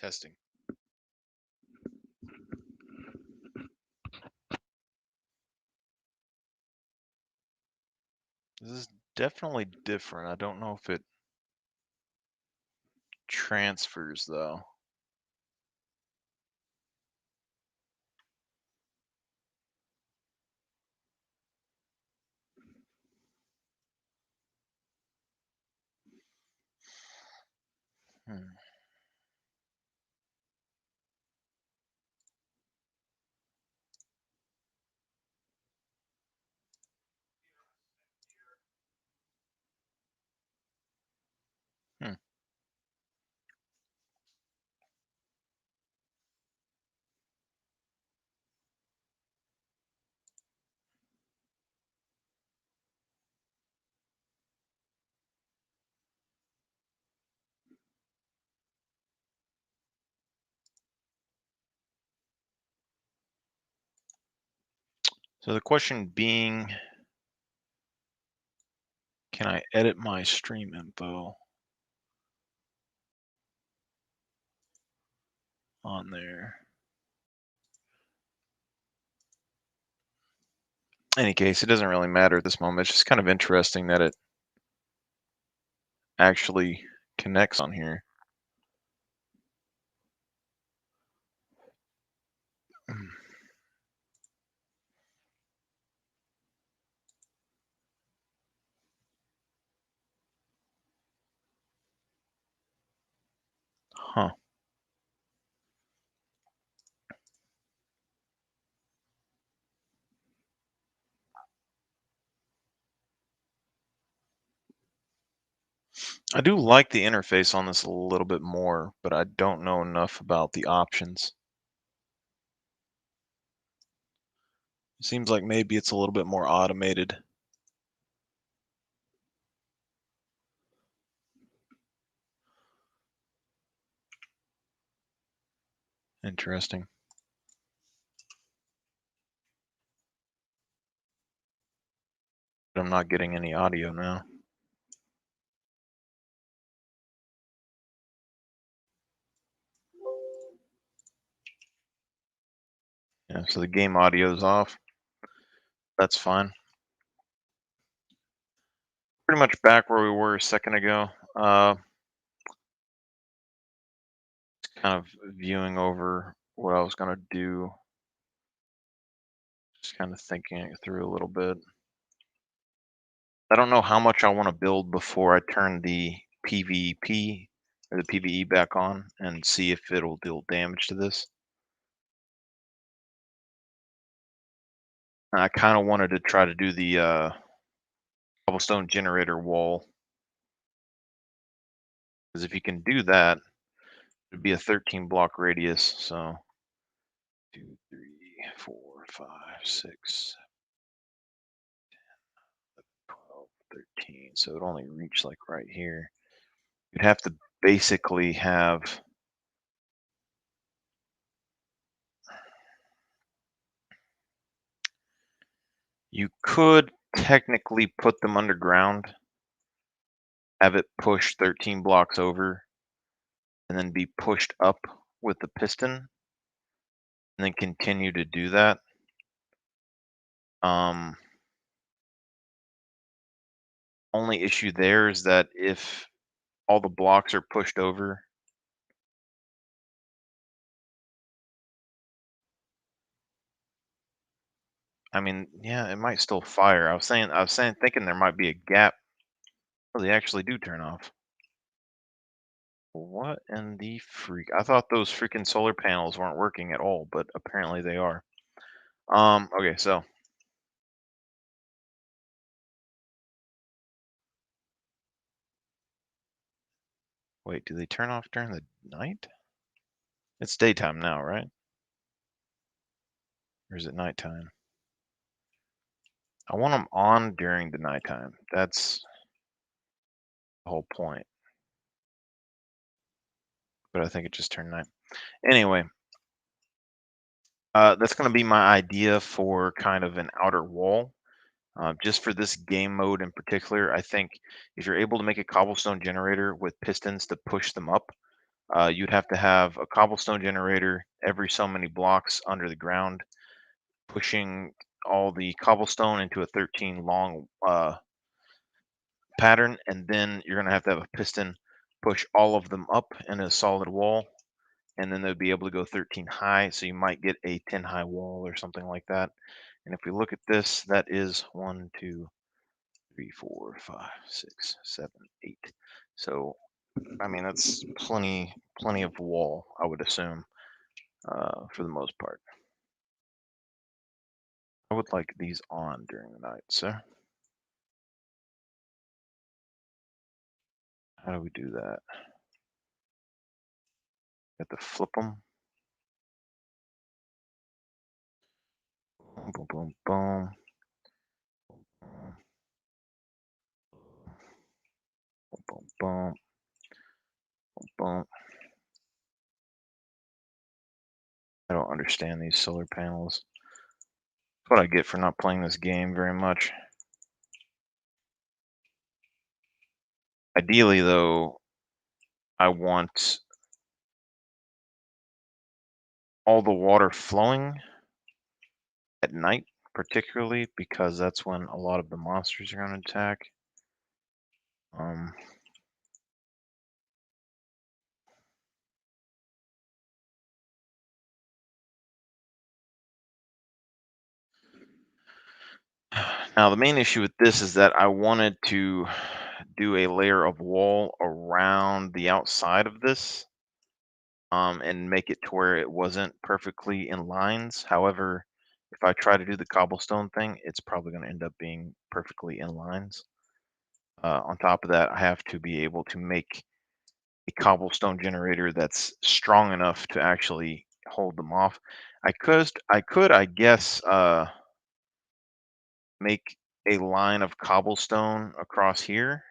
Testing. This is definitely different. I don't know if it transfers though. Hmm. Hmm. So the question being, can I edit my stream info on there? Any case, it doesn't really matter at this moment. It's just kind of interesting that it actually connects on here. Hmm. Huh. I do like the interface on this a little bit more, but I don't know enough about the options. It seems like maybe it's a little bit more automated. Interesting. But I'm not getting any audio now. Yeah, so the game audio is off. That's fine. Pretty much back where we were a second ago. Kind of viewing over what I was gonna do. Just kind of thinking it through a little bit. I don't know how much I want to build before I turn the PvP or the PvE back on and see if it'll deal damage to this. I kind of wanted to try to do the cobblestone generator wall, because if you can do that, it'd be a 13 block radius. So 2, 3, 4, 5, 6, 12, 13. So it'd only reach like right here. You'd have to basically have, you could technically put them underground, have it push 13 blocks over, and then be pushed up with the piston, and then continue to do that. Um, Only issue there is that if all the blocks are pushed over, I mean, yeah, it might still fire. Thinking there might be a gap. Oh, they actually do turn off. What in the freak? I thought those freaking solar panels weren't working at all, but apparently they are. Okay, so wait, do they turn off during the night? It's daytime now, right? Or is it nighttime? I want them on during the nighttime. That's the whole point. But I think it just turned night. Anyway, that's going to be my idea for kind of an outer wall. Just for this game mode in particular, I think if you're able to make a cobblestone generator with pistons to push them up, You'd have to have a cobblestone generator every so many blocks under the ground, pushing all the cobblestone into a 13 long pattern, and then you're going to have a piston push all of them up in a solid wall, and then they'd be able to go 13 high, so you might get a 10 high wall or something like that. And if we look at this, that is 1, 2, 3, 4, 5, 6, 7, 8. So, I mean, that's plenty of wall, I would assume, for the most part. I would like these on during the night, sir. How do we do that? Have to flip them. Boom, boom, boom, boom. Boom, boom, boom, boom. I don't understand these solar panels. That's what I get for not playing this game very much. Ideally, though, I want all the water flowing at night, particularly because that's when a lot of the monsters are going to attack. Um, Now, the main issue with this is that I wanted to do a layer of wall around the outside of this, and make it to where it wasn't perfectly in lines. However, if I try to do the cobblestone thing, it's probably going to end up being perfectly in lines. On top of that, I have to be able to make a cobblestone generator that's strong enough to actually hold them off. I guess, make a line of cobblestone across here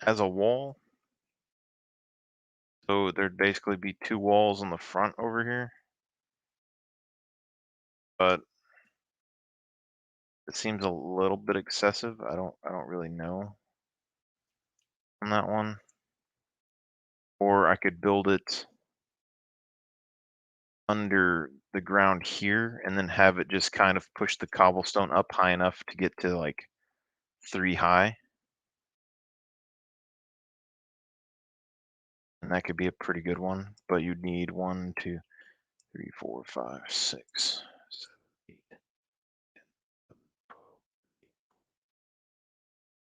as a wall. So there'd basically be two walls on the front over here, but it seems a little bit excessive. I don't really know on that one. Or I could build it under the ground here and then have it just kind of push the cobblestone up high enough to get to like 3 high. And that could be a pretty good one, but you'd need 1, 2, 3, 4, 5, 6, 7, 8.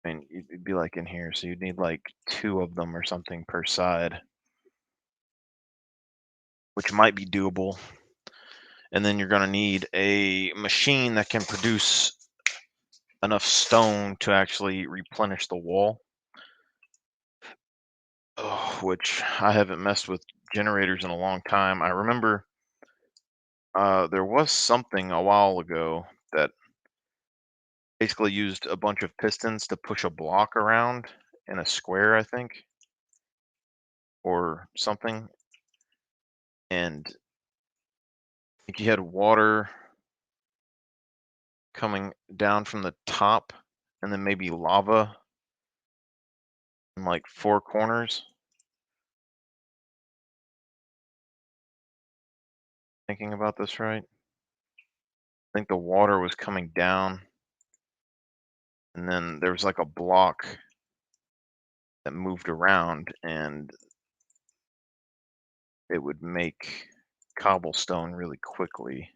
I mean, it'd be like in here, so you'd need like 2 of them or something per side, which might be doable. And then you're going to need a machine that can produce enough stone to actually replenish the wall, which I haven't messed with generators in a long time. I remember there was something a while ago that basically used a bunch of pistons to push a block around in a square, I think, or something. And I think you had water coming down from the top and then maybe lava in like 4 corners. Thinking about this right? I think the water was coming down and then there was like a block that moved around and it would make cobblestone really quickly.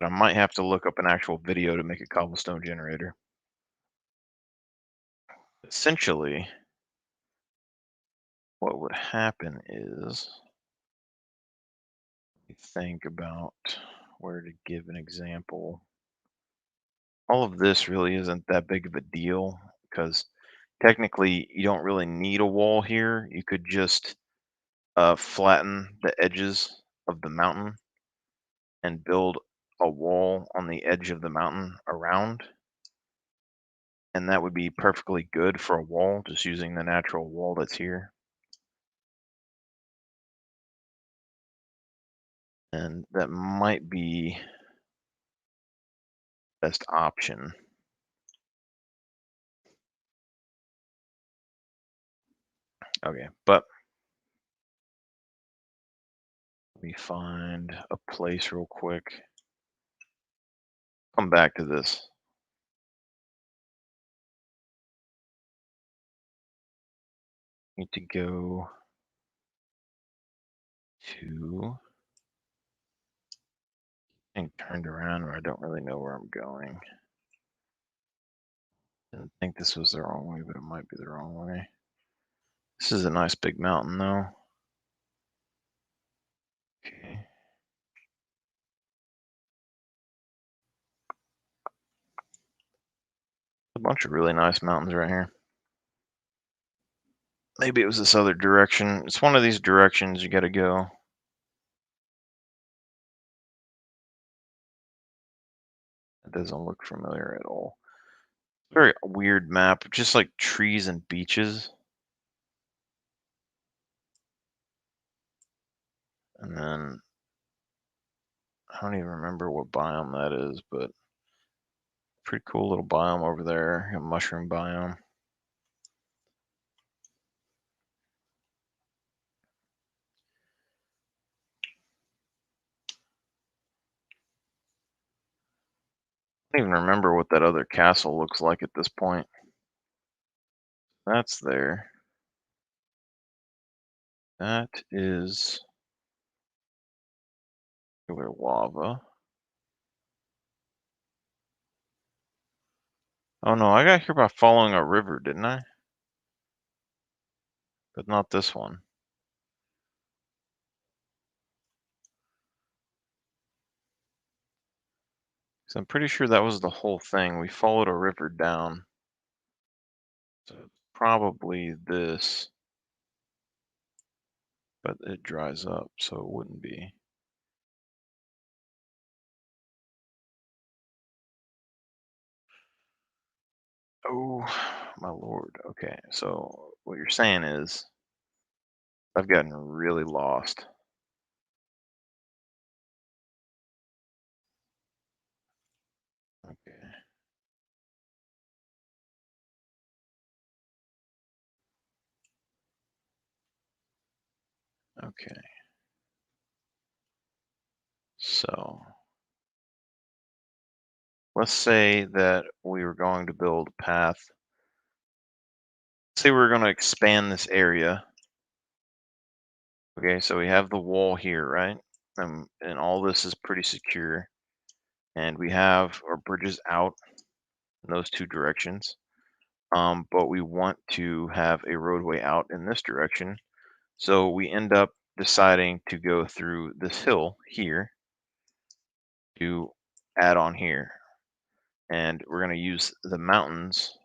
But I might have to look up an actual video to make a cobblestone generator. Essentially, what would happen is, think about where to give an example. All of this really isn't that big of a deal because technically you don't really need a wall here. You could just flatten the edges of the mountain and build a wall on the edge of the mountain around, and that would be perfectly good for a wall, just using the natural wall that's here. And that might be best option. Okay, but let me find a place real quick. Come back to this. Need to go to and turned around where I don't really know where I'm going. Didn't think this was the wrong way, but it might be the wrong way. This is a nice big mountain though. Okay. A bunch of really nice mountains right here. Maybe it was this other direction. It's one of these directions you gotta go. It doesn't look familiar at all. Very weird map, just like trees and beaches. And then I don't even remember what biome that is, but pretty cool little biome over there, a mushroom biome. I don't even remember what that other castle looks like at this point. That's there. That is regular lava. Oh no, I got here by following a river, didn't I? But not this one. 'Cause I'm pretty sure that was the whole thing. We followed a river down. So it's probably this, but it dries up, so it wouldn't be. Oh, my lord. Okay, so what you're saying is I've gotten really lost. Okay, okay. So let's say that we were going to build a path. Say we're going to expand this area. Okay, so we have the wall here, right? And all this is pretty secure. And we have our bridges out in those two directions. But we want to have a roadway out in this direction. So we end up deciding to go through this hill here to add on here. And we're going to use the mountains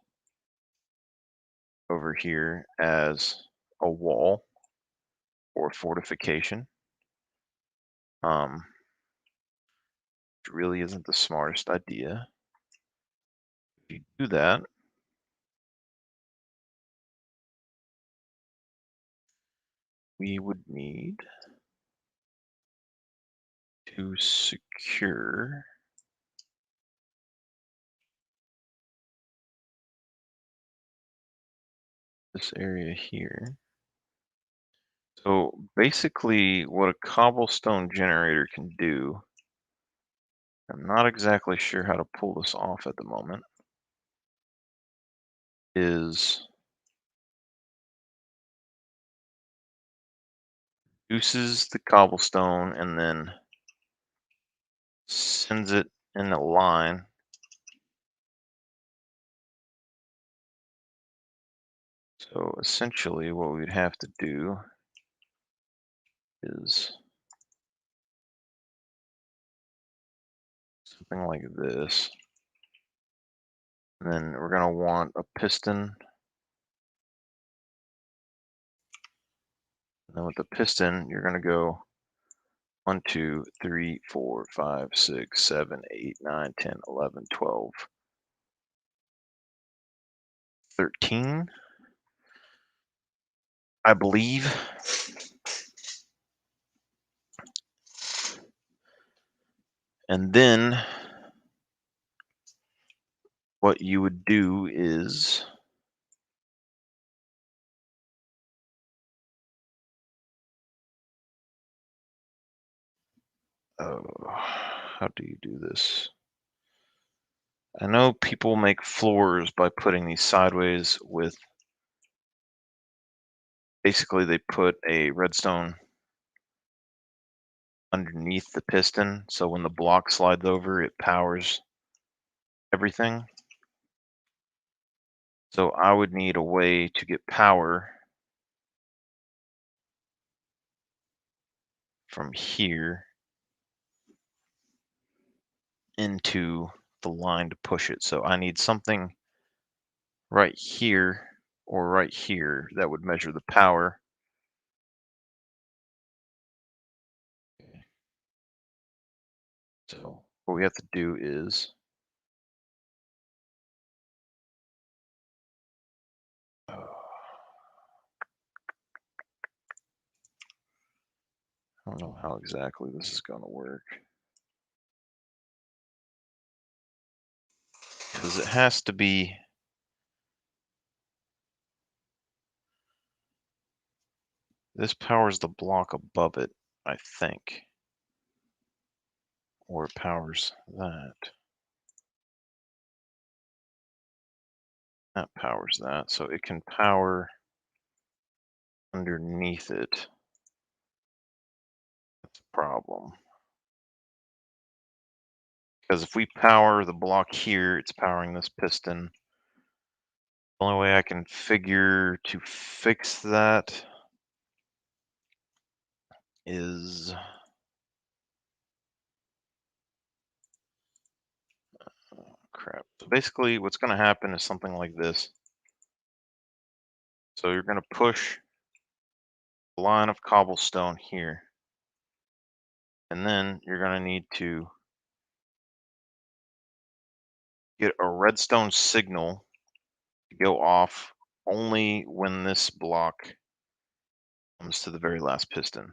over here as a wall or fortification. Which really isn't the smartest idea. If you do that, we would need to secure this area here. So basically what a cobblestone generator can do, I'm not exactly sure how to pull this off at the moment, is uses the cobblestone and then sends it in a line. So essentially what we'd have to do is something like this. And then we're going to want a piston. And then with the piston, you're going to go 1, 2, 3, 4, 5, 6, 7, 8, 9, 10, 11, 12, 13, I believe. And then what you would do is Oh, how do you do this? I know people make floors by putting these sideways with basically they put a redstone underneath the piston, so when the block slides over, it powers everything. So I would need a way to get power from here into the line to push it. So I need something right here or right here that would measure the power. So what we have to do is, I don't know how exactly this is going to work because it has to be, this powers the block above it, I think, or it powers that. That powers that, so it can power underneath it. That's a problem. Because if we power the block here, it's powering this piston. The only way I can figure to fix that is, oh, crap. So basically what's going to happen is something like this. So you're going to push a line of cobblestone here, and then you're going to need to get a redstone signal to go off only when this block comes to the very last piston.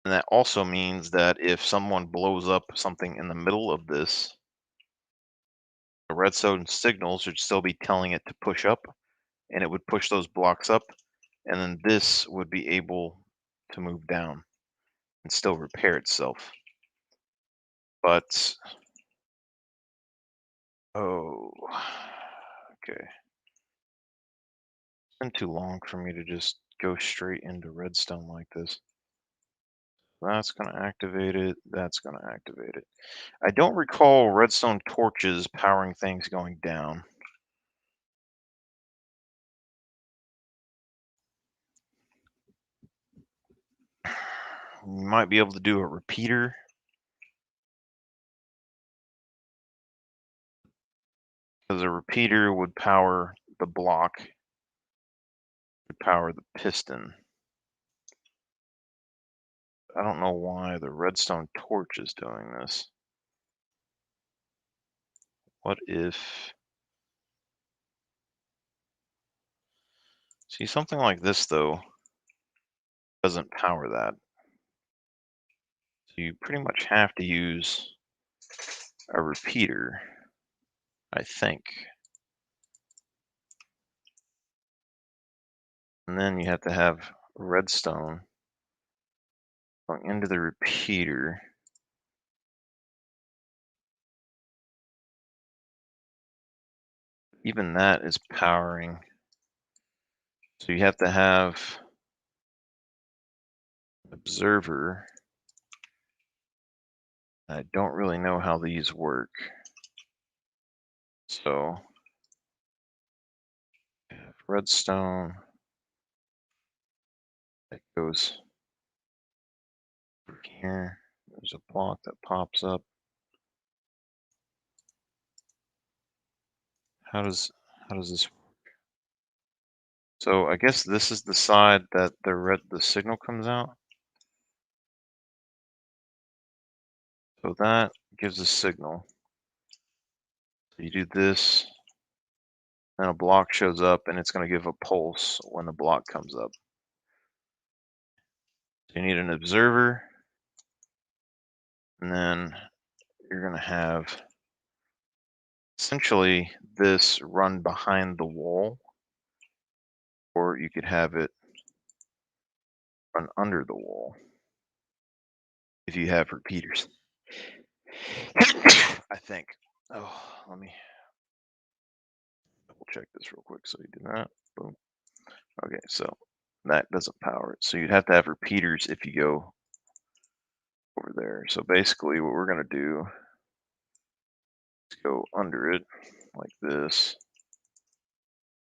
And that also means that if someone blows up something in the middle of this, the redstone signal should still be telling it to push up, and it would push those blocks up, and then this would be able to move down and still repair itself. But, oh, okay. It's been too long for me to just go straight into redstone like this. That's going to activate it. That's going to activate it. I don't recall redstone torches powering things going down. You might be able to do a repeater, because a repeater would power the block, would power the piston. I don't know why the redstone torch is doing this. What if... See, something like this, though, doesn't power that. So you pretty much have to use a repeater, I think. And then you have to have redstone going into the repeater. Even that is powering. So you have to have an observer. I don't really know how these work. So redstone that goes over here. There's a block that pops up. How does this? So I guess this is the side that the signal comes out. So that gives a signal. So you do this, then a block shows up, and it's going to give a pulse when the block comes up. So you need an observer, and then you're going to have essentially this run behind the wall, or you could have it run under the wall. if you have repeaters. I think. Oh, let me double check this real quick. So you do that. Boom. Okay, so that doesn't power it. So you'd have to have repeaters if you go over there. So basically what we're gonna do is go under it like this.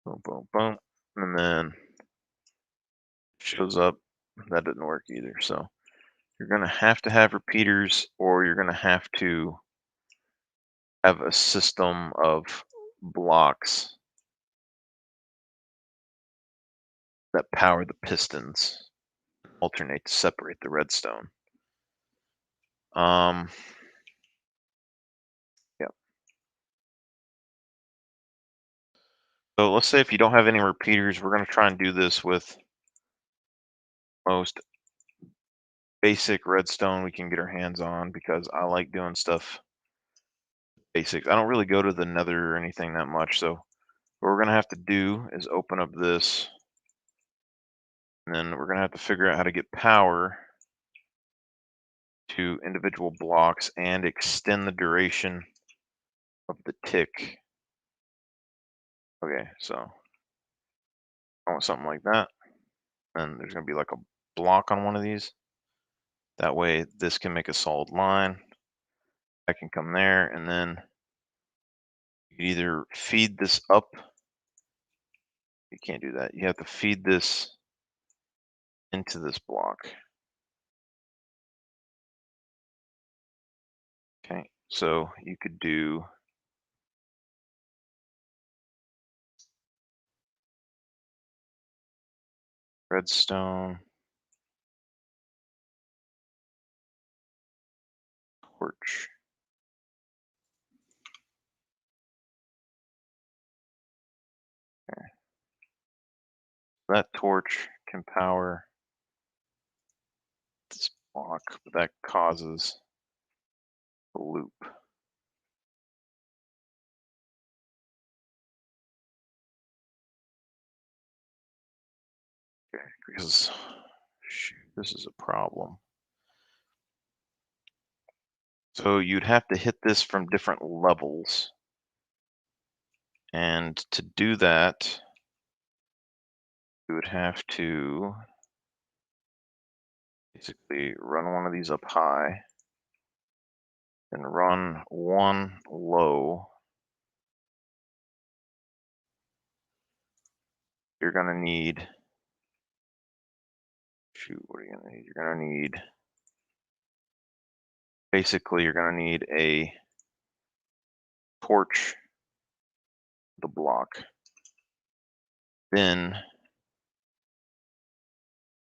Boom, boom, boom. And then it shows up. That didn't work either. So you're gonna have to have repeaters, or you're gonna have to have a system of blocks that power the pistons, alternate to separate the redstone. Um, yeah. So let's say if you don't have any repeaters, we're going to try and do this with most basic redstone we can get our hands on, because I like doing stuff basic. I don't really go to the nether or anything that much. So what we're going to have to do is open up this, and then we're going to have to figure out how to get power to individual blocks and extend the duration of the tick. Okay, so I want something like that. And there's going to be like a block on one of these. That way this can make a solid line. I can come there, and then you either feed this up. You can't do that. You have to feed this into this block. Okay, so you could do redstone, torch. Okay. That torch can power this block, but that causes a loop. Okay, because shoot, this is a problem. So you'd have to hit this from different levels. And to do that, you would have to basically run one of these up high and run one low. You're going to need, shoot, what are you going to need? You're going to need, basically, you're going to need a torch, the block. Then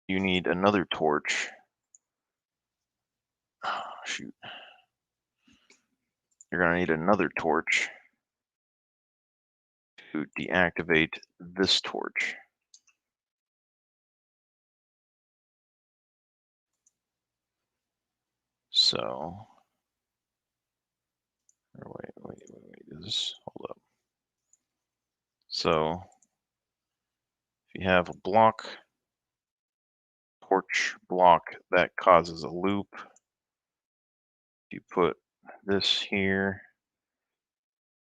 you need another torch. Oh, shoot. You're going to need another torch to deactivate this torch. So, wait, is this, hold up. So, if you have a block, torch block, that causes a loop. You put this here,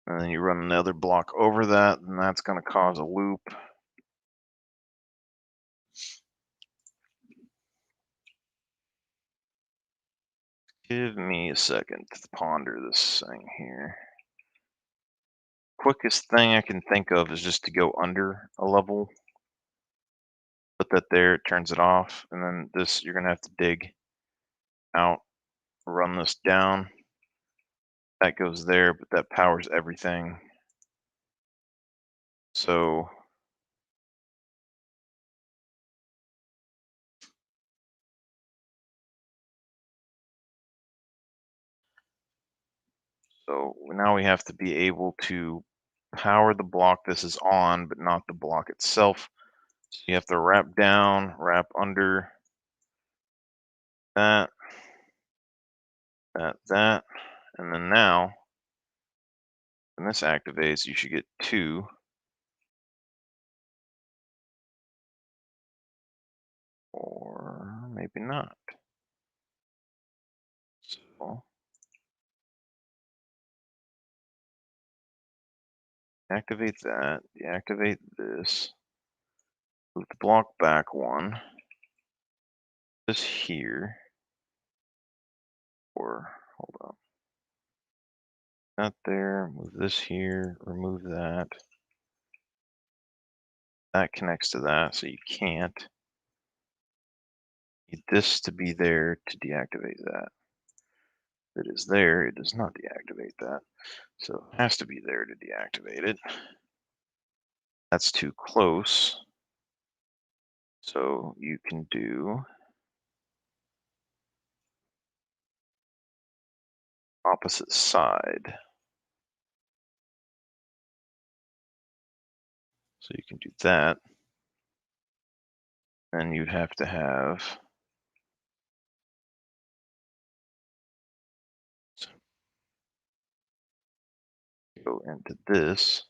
and then you run another block over that, and that's going to cause a loop. Give me a second to ponder this thing here. Quickest thing I can think of is just to go under a level. Put that there, it turns it off, and then this, you're going to have to dig out, run this down. That goes there, but that powers everything. So now we have to be able to power the block this is on, but not the block itself. So you have to wrap down, wrap under that, that, and then now, when this activates, you should get 2. Or maybe not. So activate that, deactivate this, move the block back one, this here, or hold on, that there, move this here, remove that. That connects to that, so you can't. Need this to be there to deactivate that. If it is there, it does not deactivate that. So it has to be there to deactivate it. That's too close. So you can do opposite side. So you can do that. Then you'd have to have go into this.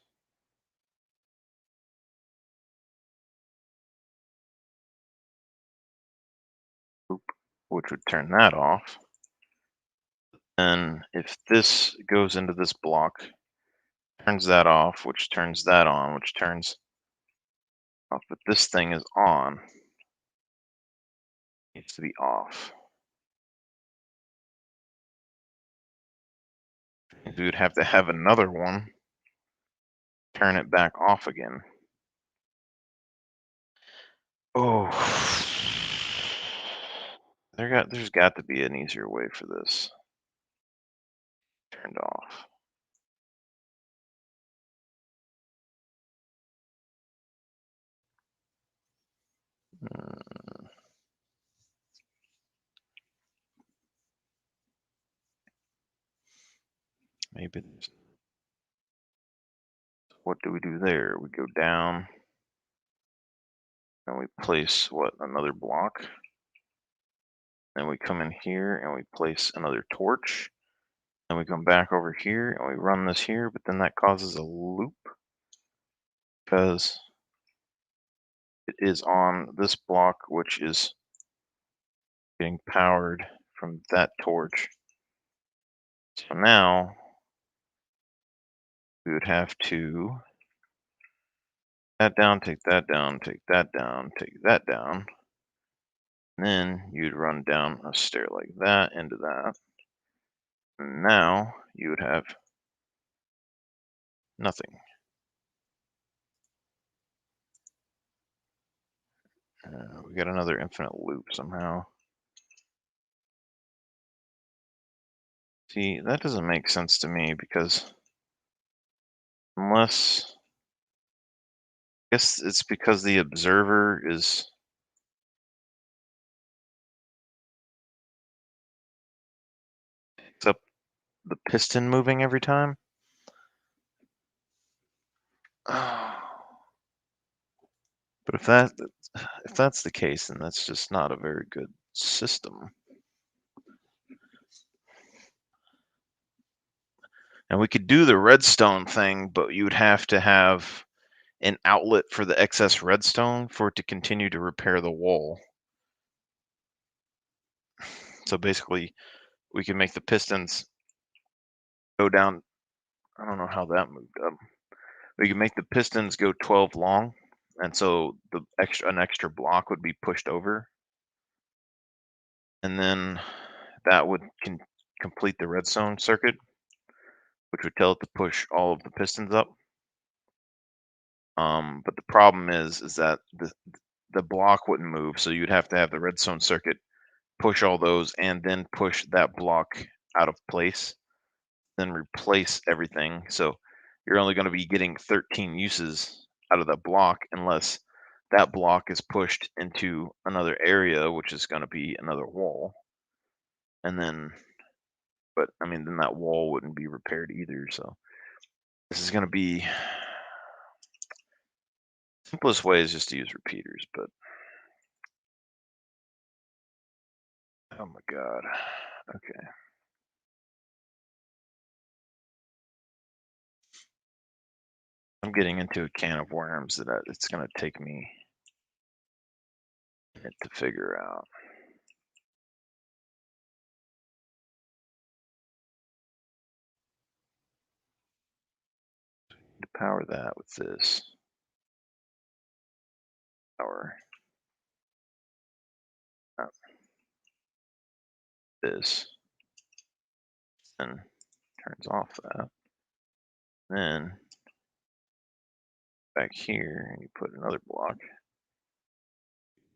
Oop, which would turn that off. And if this goes into this block, turns that off, which turns that on, which turns off. But this thing is on. Needs to be off. We would have to have another one turn it back off again. Oh, there's got to be an easier way for this turned off. Hmm, maybe. What do we do there? We go down and we place what, another block. Then we come in here and we place another torch. Then we come back over here and we run this here, but then that causes a loop because it is on this block, which is getting powered from that torch. So now we would have to that down, take that down, take that down, take that down. And then you'd run down a stair like that into that. And now you would have nothing. We got another infinite loop somehow. See, that doesn't make sense to me because unless, I guess it's because the observer is picks up the piston moving every time. But if that's the case, then that's just not a very good system. And we could do the redstone thing, but you would have to have an outlet for the excess redstone for it to continue to repair the wall. So basically, we can make the pistons go down. I don't know how that moved up. We can make the pistons go 12 long, and so an extra block would be pushed over, and then that would complete the redstone circuit, which would tell it to push all of the pistons up. But the problem is that the block wouldn't move, so you'd have to have the redstone circuit push all those and then push that block out of place, then replace everything. So you're only going to be getting 13 uses out of that block unless that block is pushed into another area, which is going to be another wall. And then, but I mean, then that wall wouldn't be repaired either. So this is going to be simplest way is just to use repeaters, but oh my god. Okay. I'm getting into a can of worms that it's going to take me a minute to figure out. power that with this. Power this. Then turns off that. Then back here, and you put another block.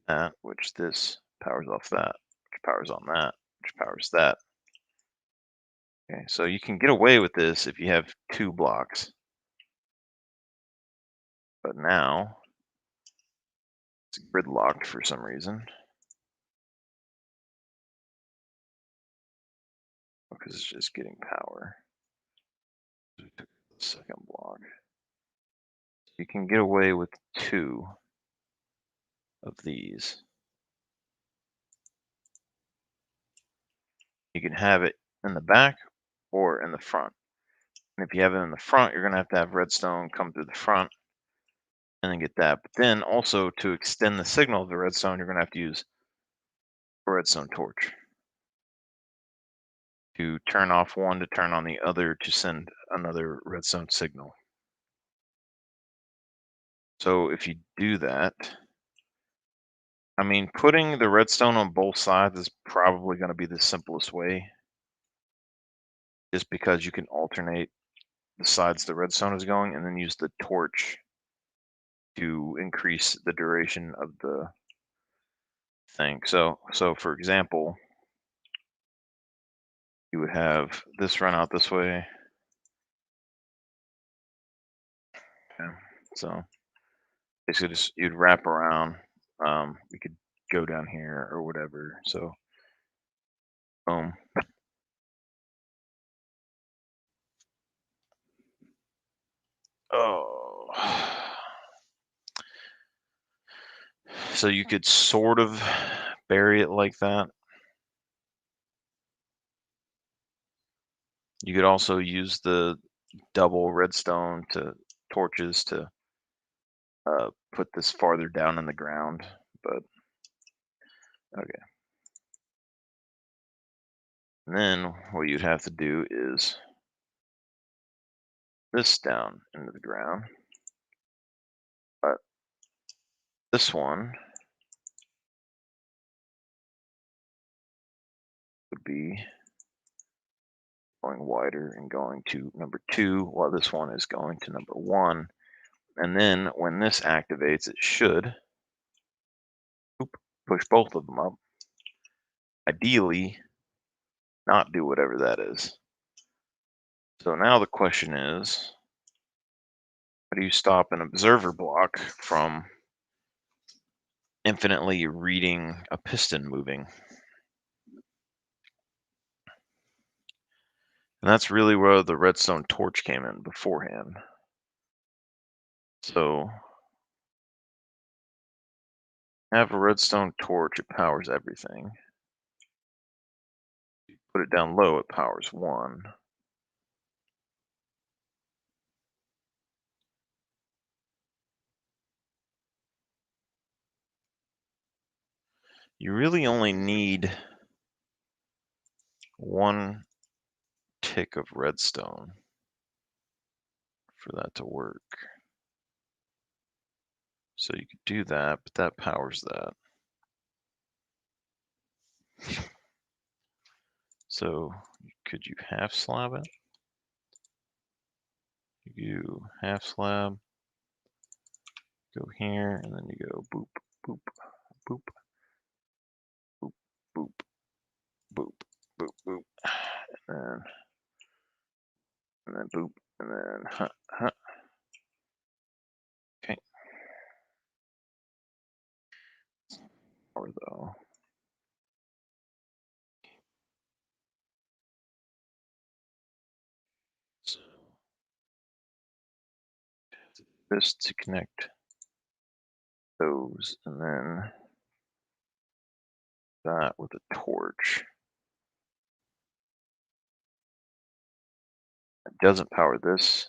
That, which this powers off that, which powers on that, which powers that. Okay, so you can get away with this if you have 2 blocks. But now it's gridlocked for some reason. Because it's just getting power. We took the second block. You can get away with 2 of these. You can have it in the back or in the front. And if you have it in the front, you're going to have redstone come through the front and then get that. But then also to extend the signal of the redstone, you're going to have to use a redstone torch to turn off one to turn on the other to send another redstone signal. So if you do that, I mean, putting the redstone on both sides is probably going to be the simplest way, just because you can alternate the sides the redstone is going and then use the torch to increase the duration of the thing. So for example, you would have this run out this way. Okay. So basically just you'd wrap around. We could go down here or whatever. So boom. Oh. So you could sort of bury it like that. You could also use the double redstone torches to put this farther down in the ground, but okay. And then what you'd have to do is this down into the ground, but this one would be going wider and going to number 2, while this one is going to number 1. And then when this activates, it should push both of them up. Ideally, not do whatever that is. So now the question is, how do you stop an observer block from infinitely reading a piston moving? And that's really where the redstone torch came in beforehand. So have a redstone torch, it powers everything. Put it down low, it powers 1. You really only need 1 tick of redstone for that to work. So you could do that, but that powers that. So could you half slab it? You half slab, go here, and then you go boop, boop, boop, boop, boop, boop, boop, boop, and then boop, and then huh, huh. Okay. Or though. So this to connect those, and then that with a torch. It doesn't power this,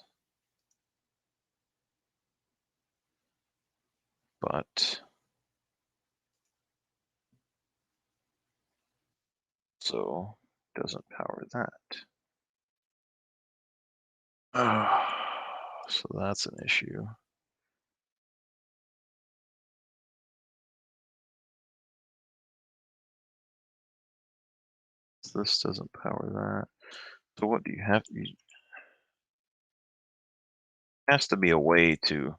but so doesn't power that. So that's an issue. This doesn't power that. So what do you have? Has to be a way to.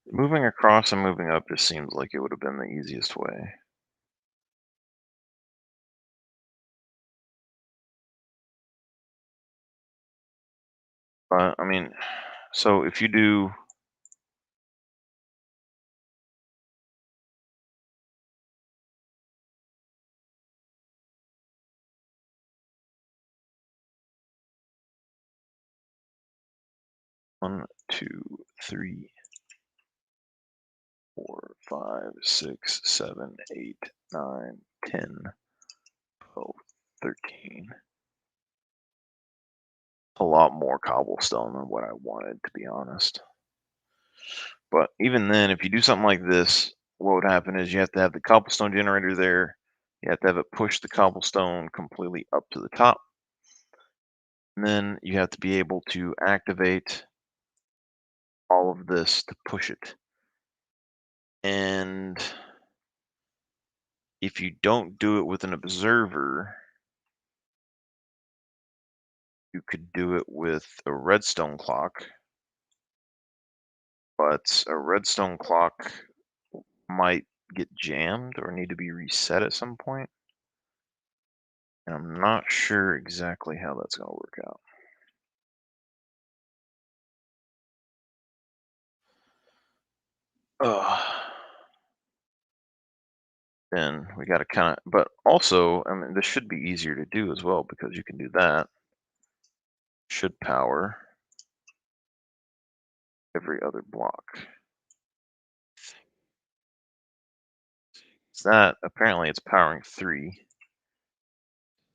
Moving across and moving up just seems like it would have been the easiest way. But I mean, so if you do 1, 2, 3, 4, 5, 6, 7, 8, 9, 10, 12, 13. A lot more cobblestone than what I wanted, to be honest. But even then, if you do something like this, what would happen is you have to have the cobblestone generator there. You have to have it push the cobblestone completely up to the top. And then you have to be able to activate all of this to push it. And if you don't do it with an observer, you could do it with a redstone clock, but a redstone clock might get jammed or need to be reset at some point. And I'm not sure exactly how that's going to work out. Ugh. Then we got to kind of, but also, I mean, this should be easier to do as well because you can do that. Should power every other block. So that, apparently it's powering 3.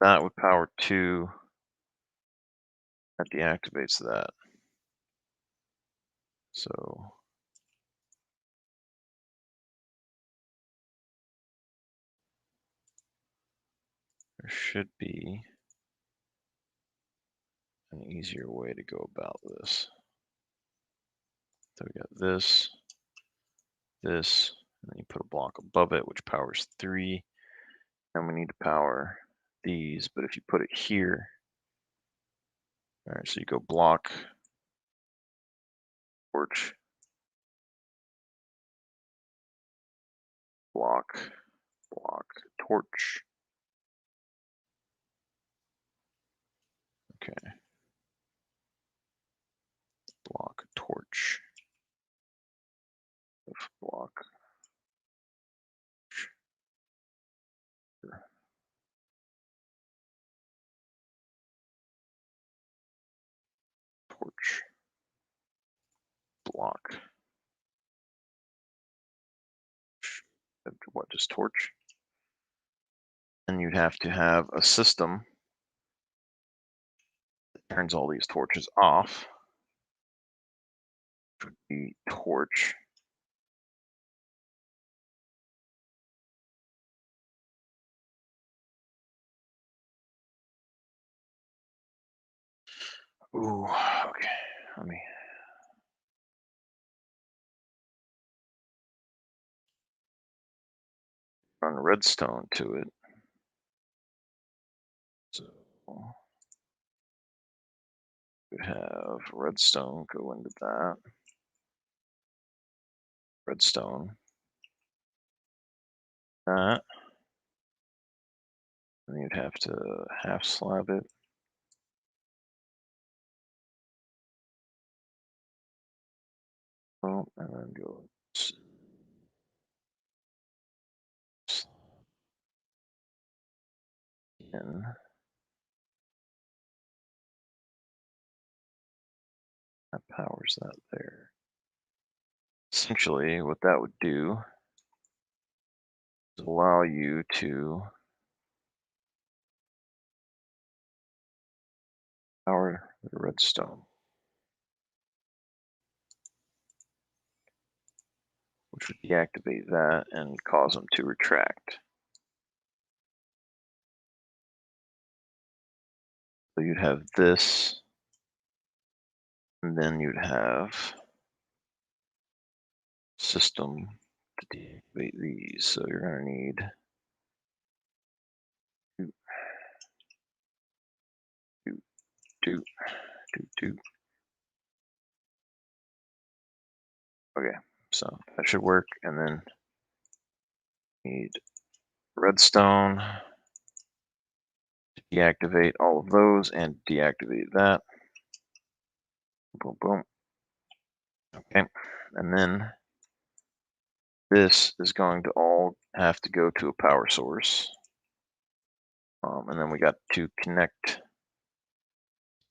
That would power 2. That deactivates that. So there should be an easier way to go about this. So we got this, this, and then you put a block above it, which powers 3. And we need to power these, but if you put it here, all right, so you go block, torch, block, block, torch. Okay. Block, torch, block, torch, block. What, just torch? And you'd have to have a system that turns all these torches off. Which would be torch. Ooh, okay. Let me. Run redstone to it. So we have redstone go into that. Redstone. That. And you'd have to half slab it. Oh, and then go in. That powers that there. Essentially, what that would do is allow you to power the redstone. which would deactivate that and cause them to retract. So you'd have this, and then you'd have system to deactivate these. So you're going to need two, two, two, two, two. Okay, so that should work. And then need redstone to deactivate all of those and deactivate that. Boom, boom. Okay, and then this is going to all have to go to a power source. And then we got to connect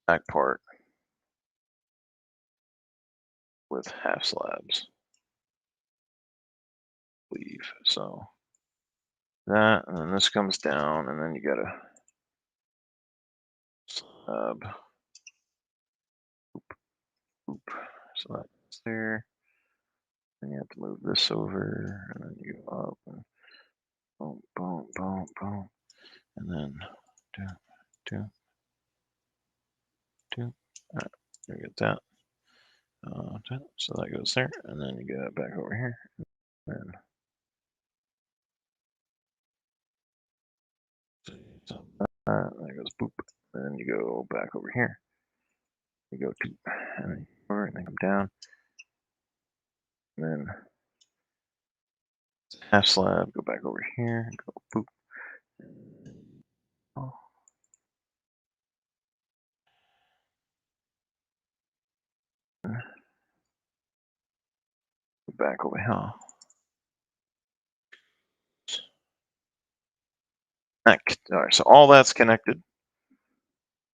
that part with half slabs, I believe. So that, and then this comes down, and then you got a slab. Oop. So that's there. Then you have to move this over, and then you go up, and boom, boom, boom, boom, and then two, two, two. You get that. So that goes there, and then you get it back over here, and so that goes boop, and then you go back over here. You go two, and then over, and then come down, and then half slab, go back over here, and go boop. Oh, go back over here. All right, so all that's connected.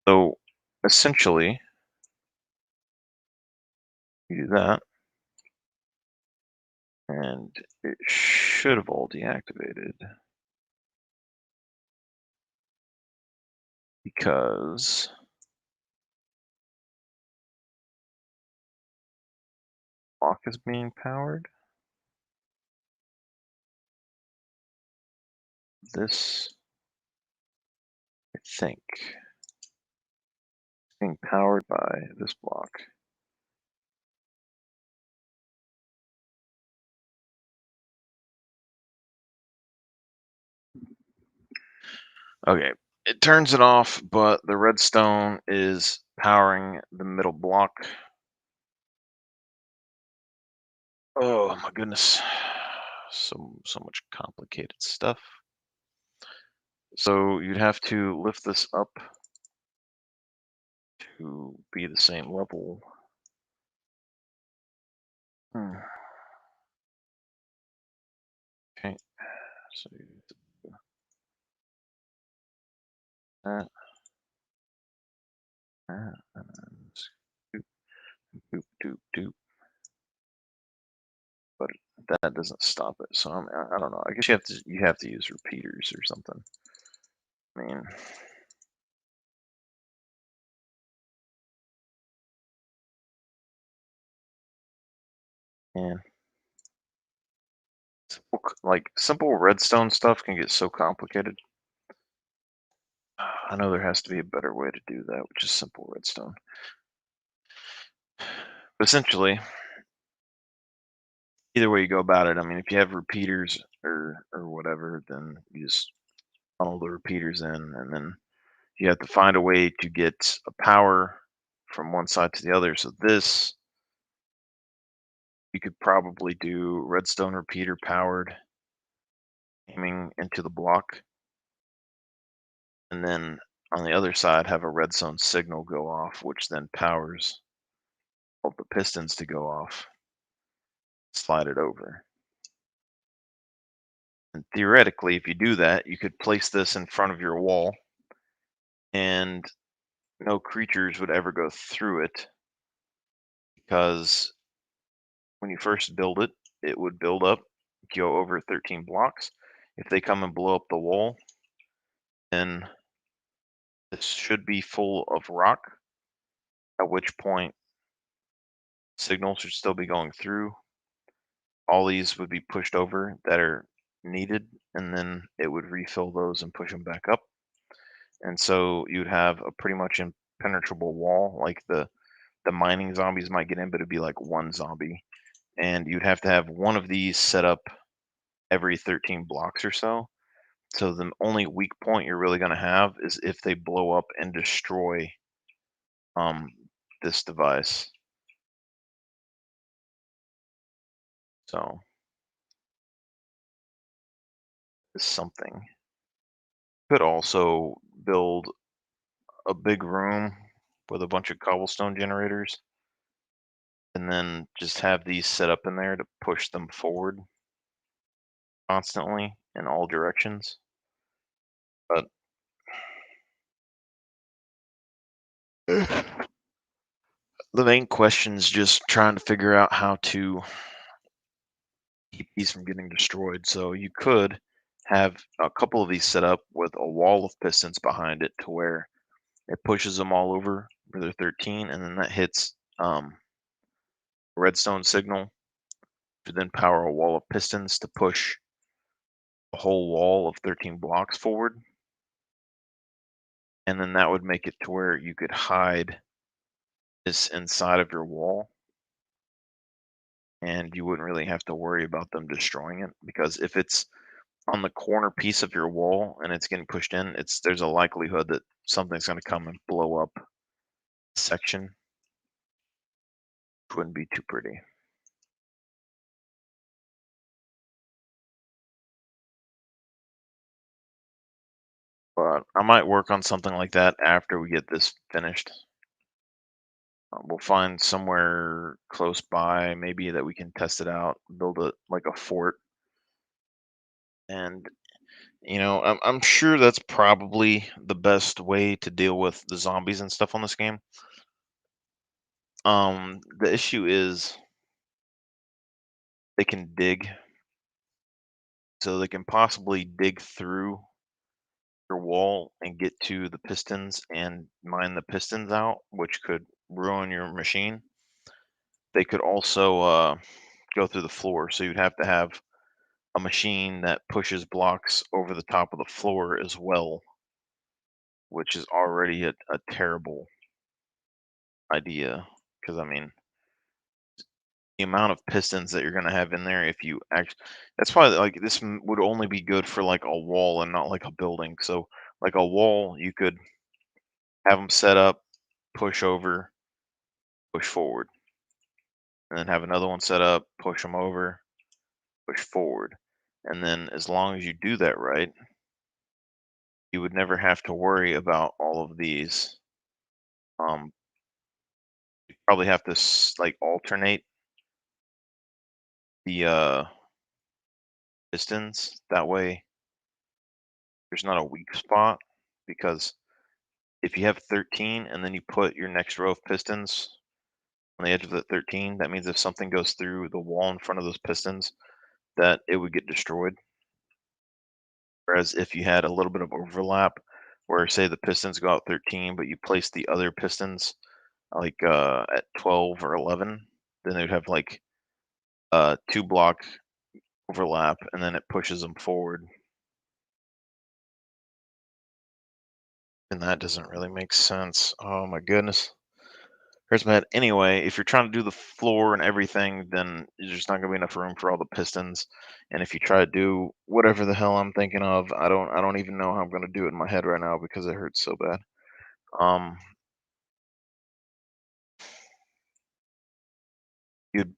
So essentially, you do that, and it should have all deactivated because clock is being powered. This, I think, is being powered by this block. Okay, it turns it off, but the redstone is powering the middle block. Oh my goodness. So much complicated stuff. So you'd have to lift this up to be the same level. Hmm. Okay, so you do that, and then doop, doop, doop, doop. But that doesn't stop it. So I don't know. I guess you have to use repeaters or something. I mean, man, like simple redstone stuff can get so complicated. I know there has to be a better way to do that, which is simple redstone. But essentially, either way you go about it, I mean, if you have repeaters or whatever, then you just funnel the repeaters in, and then you have to find a way to get a power from one side to the other. So this, you could probably do redstone repeater powered aiming into the block, and then on the other side have a redstone signal go off, which then powers all the pistons to go off, slide it over. And theoretically, if you do that, you could place this in front of your wall, and no creatures would ever go through it because when you first build it, it would build up, go over 13 blocks. If they come and blow up the wall, then this should be full of rock, at which point signals should still be going through. all these would be pushed over that are needed, and then it would refill those and push them back up. And so you'd have a pretty much impenetrable wall. Like the mining zombies might get in, but it'd be like one zombie, and you'd have to have one of these set up every 13 blocks or so. So the only weak point you're really going to have is if they blow up and destroy um this device. So it's something. Could also build a big room with a bunch of cobblestone generators, and then just have these set up in there to push them forward constantly in all directions. But the main question is just trying to figure out how to keep these from getting destroyed. So you could have a couple of these set up with a wall of pistons behind it to where it pushes them all over where they're 13, and then that hits a redstone signal to then power a wall of pistons to push a whole wall of 13 blocks forward. And then that would make it to where you could hide this inside of your wall, and you wouldn't really have to worry about them destroying it, because if it's on the corner piece of your wall and it's getting pushed in, there's a likelihood that something's going to come and blow up the section, which wouldn't be too pretty. But I might work on something like that after we get this finished. We'll find somewhere close by, maybe, that we can test it out, build a like a fort, and I'm sure that's probably the best way to deal with the zombies and stuff on this game. The issue is they can dig, so they can possibly dig through your wall and get to the pistons and mine the pistons out, which could ruin your machine. They could also go through the floor, so you'd have to have a machine that pushes blocks over the top of the floor as well, which is already a terrible idea. Because I mean, the amount of pistons that you're gonna have in there, if you actually, that's why like this would only be good for like a wall and not like a building. So like a wall, you could have them set up, push over, push forward, and then have another one set up, push them over, push forward. And then as long as you do that right, you would never have to worry about all of these. Um, you probably have to like alternate the pistons. That way, there's not a weak spot, because if you have 13 and then you put your next row of pistons on the edge of the 13, that means if something goes through the wall in front of those pistons, that it would get destroyed. Whereas if you had a little bit of overlap, where say the pistons go out 13, but you place the other pistons like at 12 or 11, then they'd have like 2 block overlap, and then it pushes them forward. And that doesn't really make sense. Oh my goodness. Hurts my head. Anyway, if you're trying to do the floor and everything, then there's just not gonna be enough room for all the pistons. And if you try to do whatever the hell I'm thinking of, I don't even know how I'm gonna do it in my head right now because it hurts so bad. Um, you'd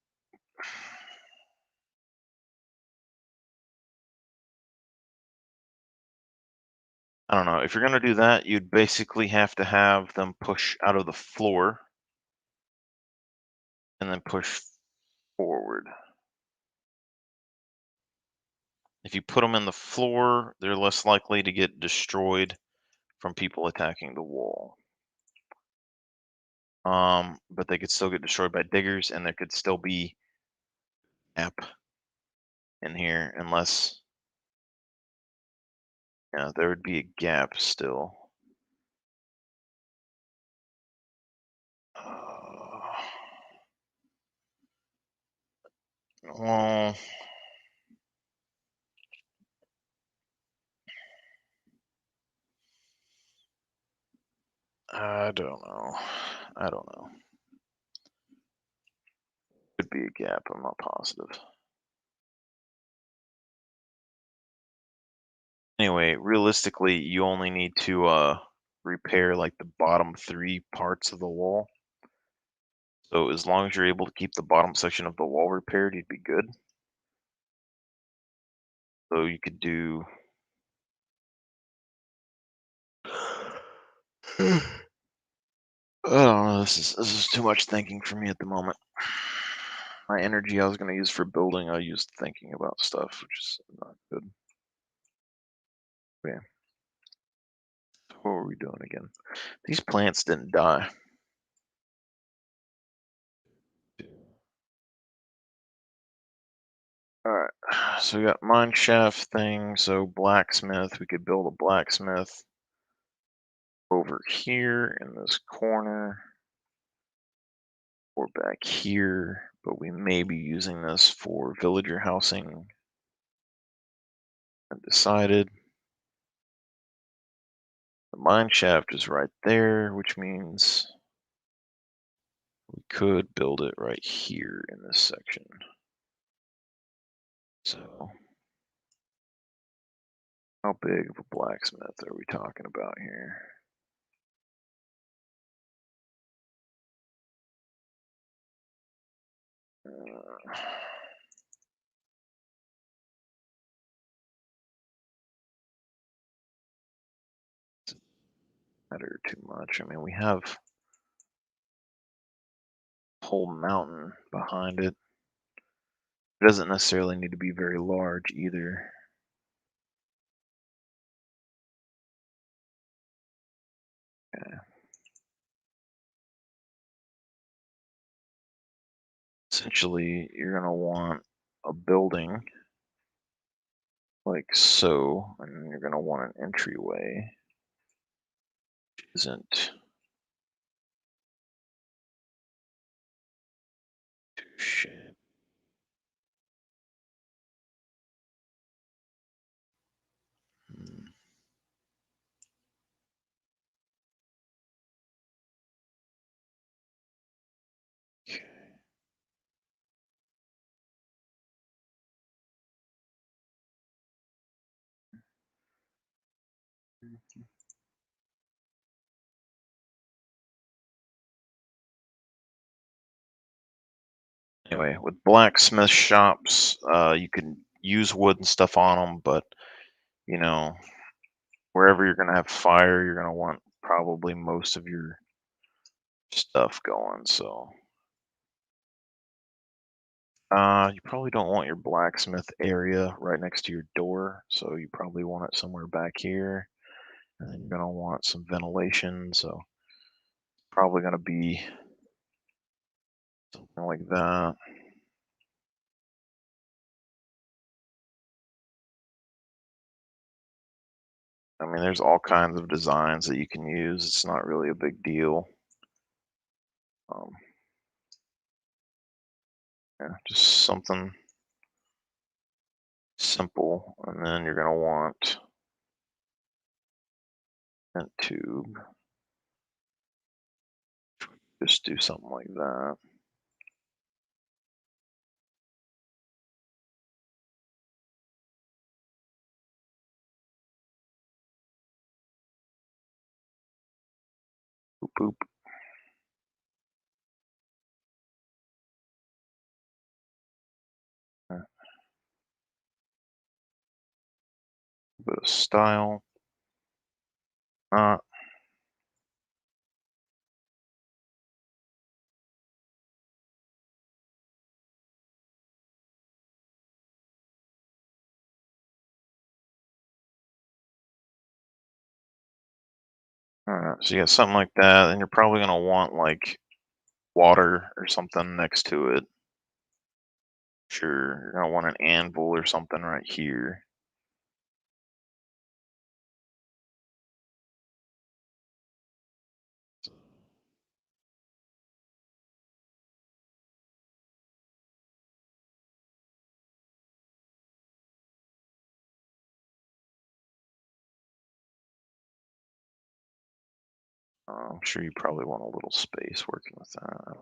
I don't know, if you're gonna do that, you'd basically have to have them push out of the floor and then push forward. If you put them in the floor, they're less likely to get destroyed from people attacking the wall. But they could still get destroyed by diggers, and there could still be gap in here unless, there would be a gap still. Uh, Well, I don't know. I don't know. Could be a gap. I'm not positive. Anyway, realistically, you only need to repair like the bottom three parts of the wall. So as long as you're able to keep the bottom section of the wall repaired, you'd be good. So you could do. I don't know. This is too much thinking for me at the moment. My energy I was going to use for building, I used thinking about stuff, which is not good. Okay, what were we doing again? These plants didn't die. All right, so we got mine shaft thing. So blacksmith, we could build a blacksmith over here in this corner or back here, but we may be using this for villager housing. And decided the mine shaft is right there, which means we could build it right here in this section. So, how big of a blacksmith are we talking about here? Uh, doesn't matter too much. I mean, we have a whole mountain behind it. It doesn't necessarily need to be very large either. Okay. Essentially, you're going to want a building like so, and you're going to want an entryway, which isn't too shit. Hmm, okay. Anyway, with blacksmith shops, you can use wood and stuff on them, but you know, wherever you're gonna have fire, you're gonna want probably most of your stuff going. So, you probably don't want your blacksmith area right next to your door, so you probably want it somewhere back here, and then you're gonna want some ventilation. So, probably gonna be something like that. I mean, there's all kinds of designs that you can use. It's not really a big deal. Um, yeah, just something simple, and then you're gonna want a tube. Just do something like that. Boop boop. A bit of style. Not. Alright, so you got something like that, and you're probably gonna want like water or something next to it. Sure, you're gonna want an anvil or something right here. I'm sure you probably want a little space working with that.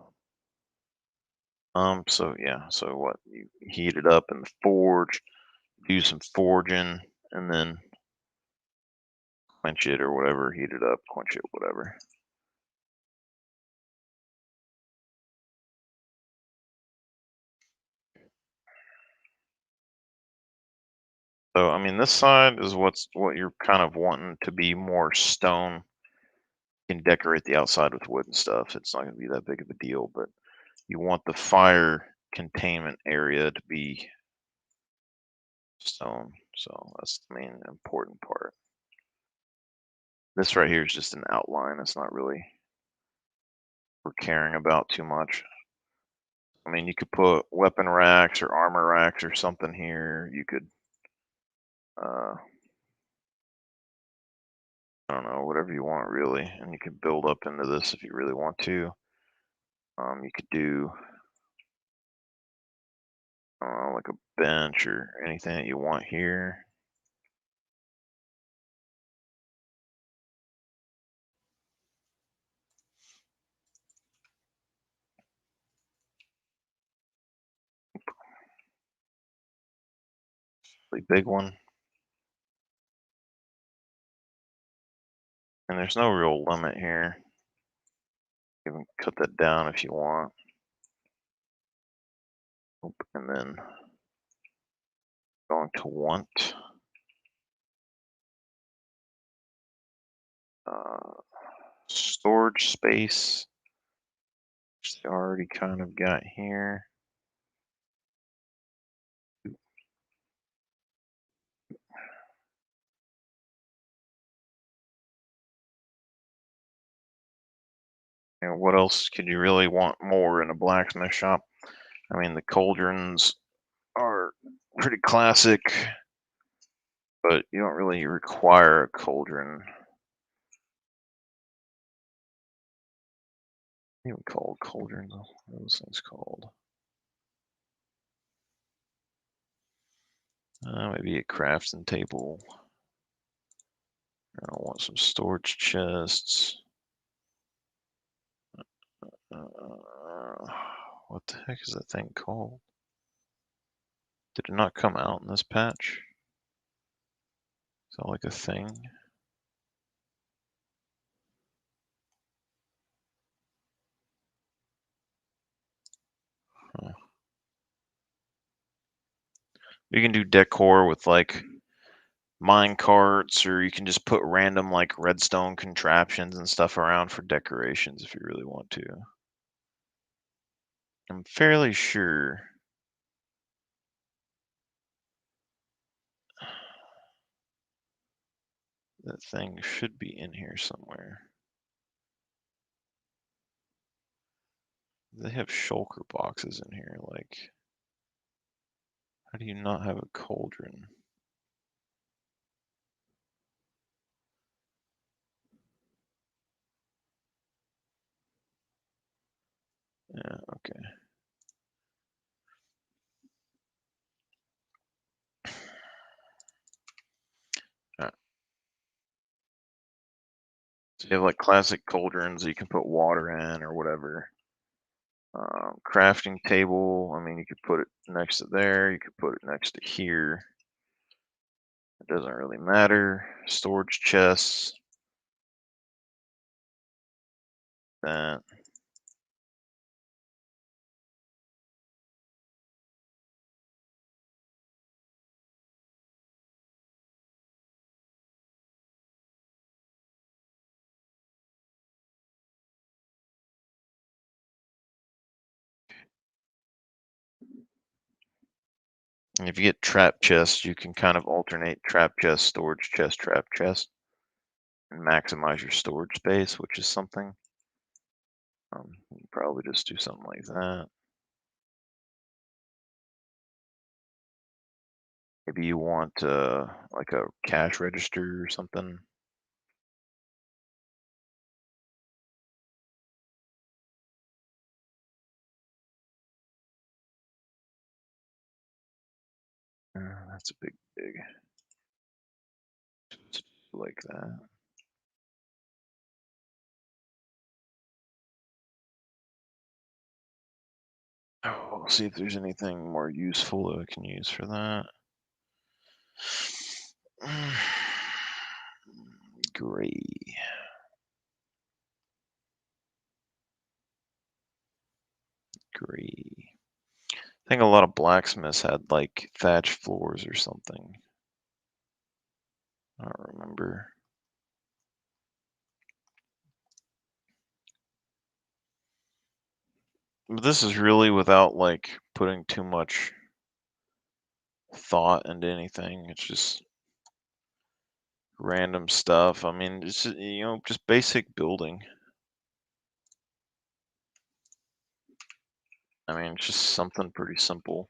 So yeah, so what, you heat it up in the forge, do some forging, and then quench it or whatever, heat it up, quench it, whatever. So I mean, this side is what you're kind of wanting to be more stone. You can decorate the outside with wood and stuff. It's not going to be that big of a deal, but you want the fire containment area to be stone. So that's the main important part. This right here is just an outline. It's not really we're caring about too much. I mean, you could put weapon racks or armor racks or something here. You could, uh, I don't know, whatever you want really, and you could build up into this if you really want to. You could do, like a bench or anything that you want here. Really big one, and there's no real limit here. You can cut that down if you want. And then going to want uh, storage space, which they already kind of got here. And what else could you really want more in a blacksmith shop? I mean, the cauldrons are pretty classic, but you don't really require a cauldron. Even called cauldrons? What are those things called? Maybe a crafting table. I want some storage chests. What the heck is that thing called? Did it not come out in this patch? Is that like a thing? Huh. You can do decor with like mine carts, or you can just put random like redstone contraptions and stuff around for decorations if you really want to. I'm fairly sure that thing should be in here somewhere. They have shulker boxes in here. Like, how do you not have a cauldron? Yeah, okay. Alright. So you have like classic cauldrons that you can put water in or whatever. Crafting table, I mean, you could put it next to there, you could put it next to here. It doesn't really matter. Storage chests, that. And if you get trap chests, you can kind of alternate trap chest, storage chest, trap chest, and maximize your storage space, which is something. You can probably just do something like that. Maybe you want like a cash register or something. That's a big, like that. Oh, see if there's anything more useful that I can use for that. Gray. Gray. I think a lot of blacksmiths had like thatch floors or something. I don't remember. But this is really without like putting too much thought into anything. It's just random stuff. I mean, it's just basic building. I mean, it's just something pretty simple.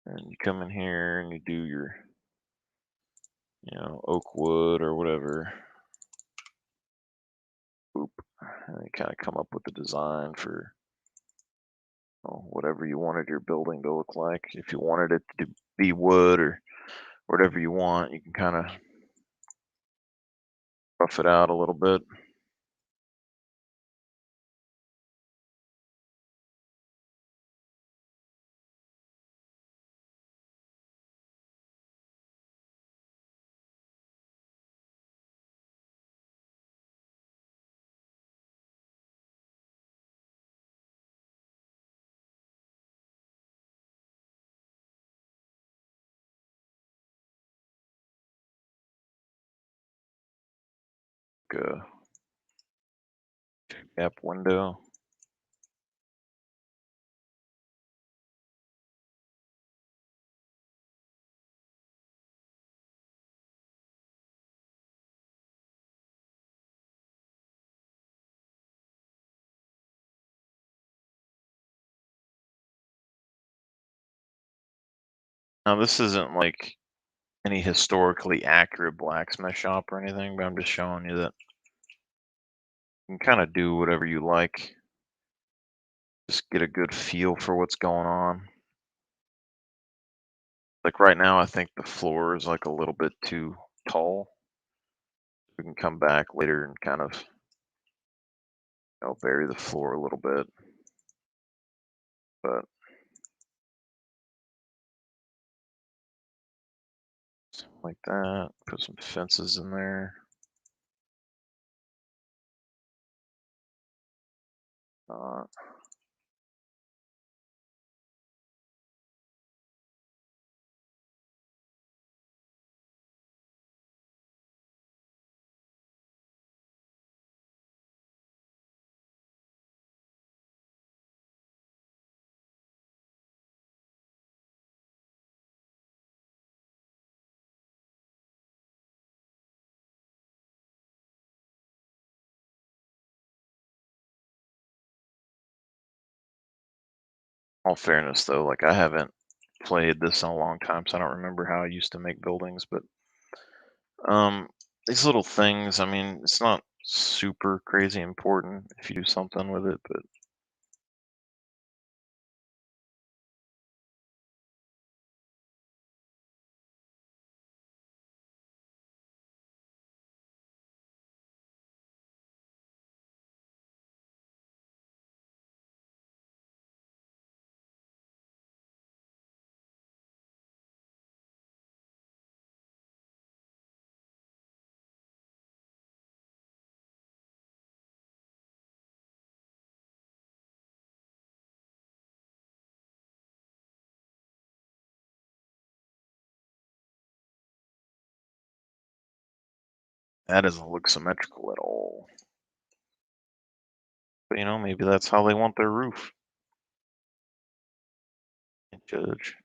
And you come in here and you do your, oak wood or whatever. Boop. And you kind of come up with the design for whatever you wanted your building to look like. If you wanted it to be wood or whatever you want, you can kind of rough it out a little bit. Like a gap window. Now, this isn't like any historically accurate blacksmith shop or anything, but I'm just showing you that you can kind of do whatever you like. Just get a good feel for what's going on. Like right now, I think the floor is like a little bit too tall. We can come back later and kind of, vary the floor a little bit. But something like that. Put some fences in there. Uh, all fairness, though, like I haven't played this in a long time, so I don't remember how I used to make buildings. But um, these little things, I mean, it's not super crazy important if you do something with it, but that doesn't look symmetrical at all. But maybe that's how they want their roof. Can't judge.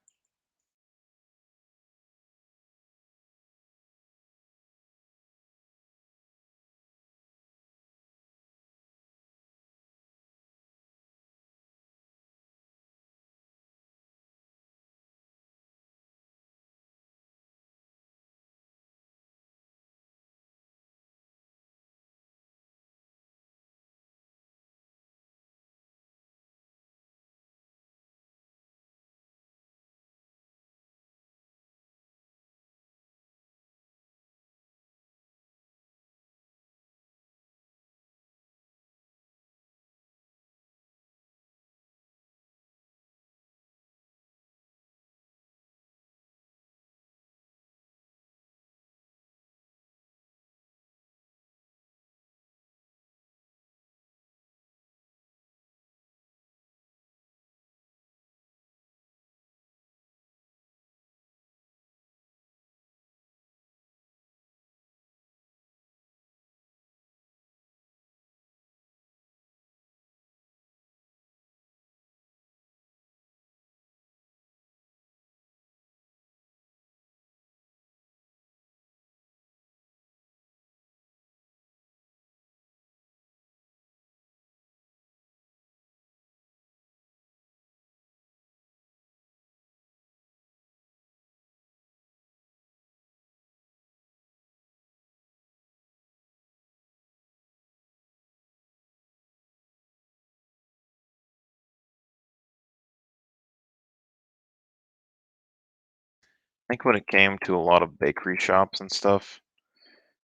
I think when it came to a lot of bakery shops and stuff,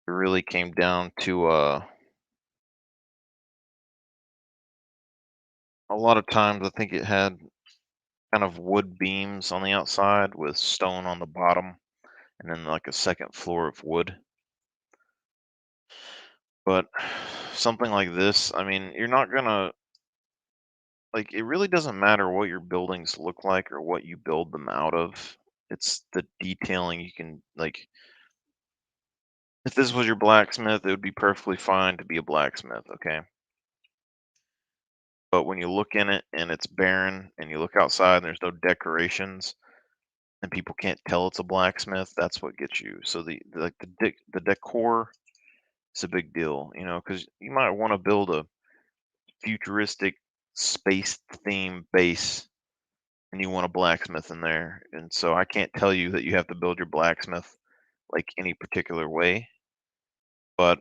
it really came down to a lot of times I think it had kind of wood beams on the outside with stone on the bottom and then like a second floor of wood. But something like this, I mean, you're not gonna like it really doesn't matter what your buildings look like or what you build them out of. It's the detailing you can like if this was your blacksmith, it would be perfectly fine to be a blacksmith, okay? But when you look in it and it's barren and you look outside and there's no decorations and people can't tell it's a blacksmith, that's what gets you. So like the decor is a big deal, you know, because you might want to build a futuristic space theme base and you want a blacksmith in there. And so I can't tell you that you have to build your blacksmith like any particular way, but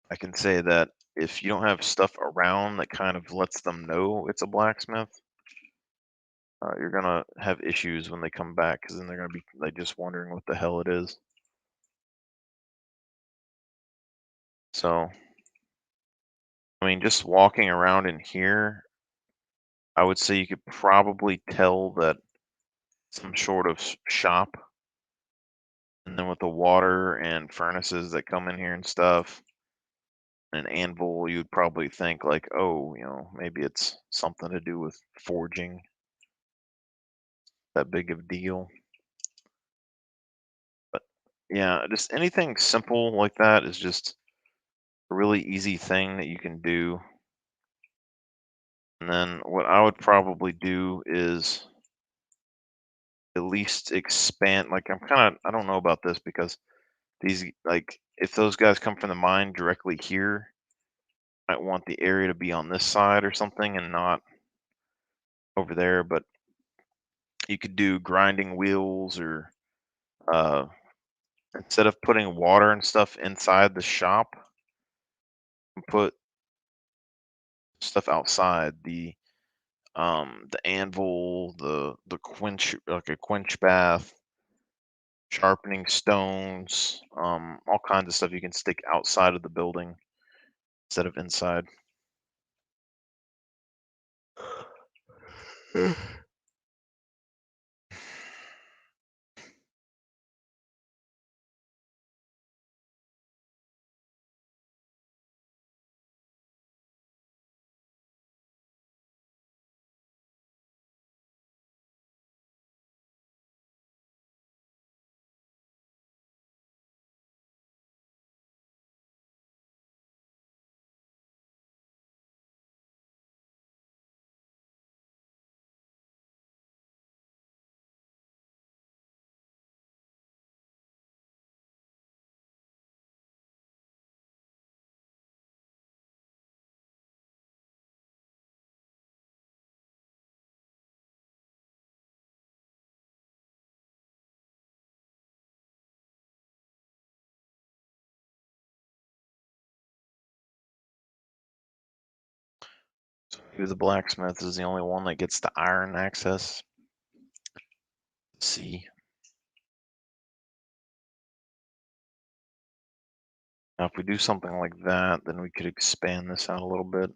I can say that if you don't have stuff around that kind of lets them know it's a blacksmith, you're gonna have issues when they come back because then they're gonna be like just wondering what the hell it is. So, I mean, just walking around in here, I would say you could probably tell that some sort of shop. And then with the water and furnaces that come in here and stuff, an anvil, you'd probably think like, oh, you know, maybe it's something to do with forging, that big of a deal. But yeah, just anything simple like that is just a really easy thing that you can do. And then what I would probably do is at least expand. Like I'm kind of I don't know about this because these like if those guys come from the mine directly here, I want the area to be on this side or something and not over there. But you could do grinding wheels or uh, instead of putting water and stuff inside the shop, put stuff outside the anvil, the quench like a quench bath, sharpening stones, all kinds of stuff you can stick outside of the building instead of inside. So maybe the blacksmith is the only one that gets the iron access. Let's see. Now, if we do something like that, then we could expand this out a little bit.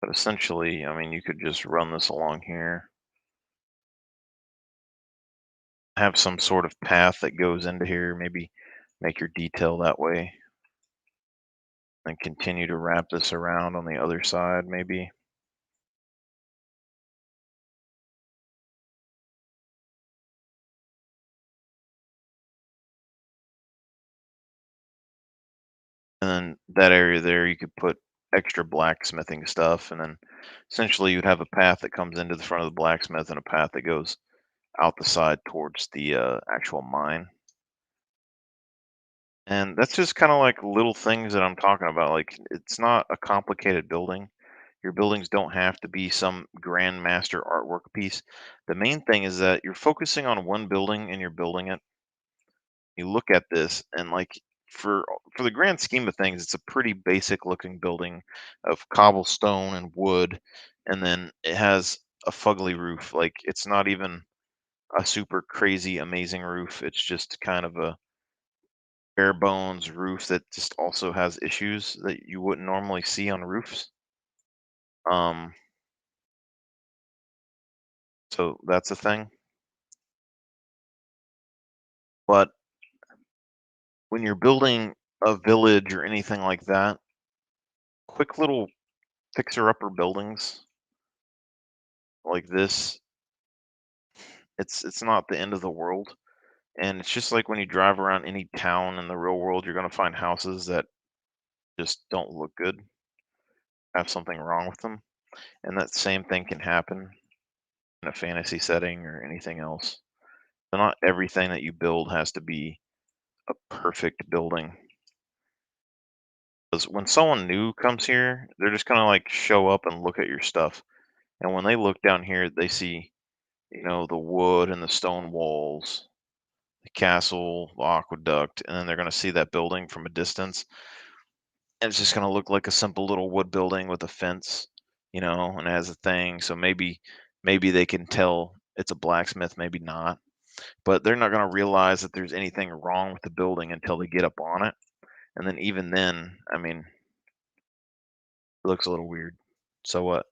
But essentially, I mean, you could just run this along here, have some sort of path that goes into here, maybe make your detail that way, and continue to wrap this around on the other side, maybe. And then that area there, you could put extra blacksmithing stuff, and then essentially you'd have a path that comes into the front of the blacksmith and a path that goes out the side towards the actual mine. And that's just kind of like little things that I'm talking about. Like it's not a complicated building. Your buildings don't have to be some grandmaster artwork piece. The main thing is that you're focusing on one building and you're building it. You look at this and like for the grand scheme of things, it's a pretty basic looking building of cobblestone and wood, and then it has a fugly roof. Like it's not even a super crazy amazing roof. It's just kind of a bare bones roof that just also has issues that you wouldn't normally see on roofs. Um, so that's a thing. But when you're building a village or anything like that, quick little fixer upper buildings like this, it's not the end of the world. And it's just like when you drive around any town in the real world, you're gonna find houses that just don't look good, have something wrong with them. And that same thing can happen in a fantasy setting or anything else. So not everything that you build has to be a perfect building. Because when someone new comes here, they're just gonna like show up and look at your stuff. And when they look down here, they see, the wood and the stone walls, the castle, the aqueduct, and then they're gonna see that building from a distance. And it's just gonna look like a simple little wood building with a fence, and it has a thing. So maybe they can tell it's a blacksmith, maybe not. But they're not gonna realize that there's anything wrong with the building until they get up on it. And then even then, I mean, it looks a little weird. So what?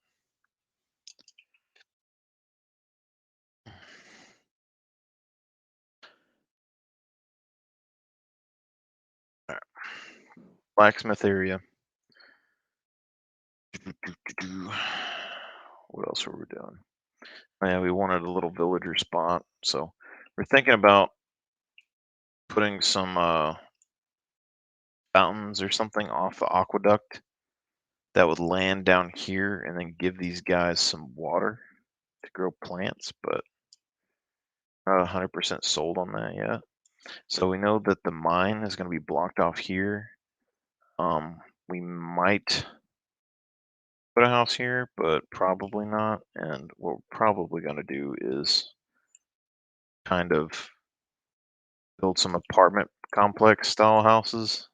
Alright, blacksmith area. What else were we doing? Oh, yeah, we wanted a little villager spot, so we're thinking about putting some fountains or something off the aqueduct that would land down here and then give these guys some water to grow plants, but not 100% sold on that yet. So we know that the mine is going to be blocked off here. We might put a house here, but probably not. And what we're probably going to do is kind of build some apartment complex style houses,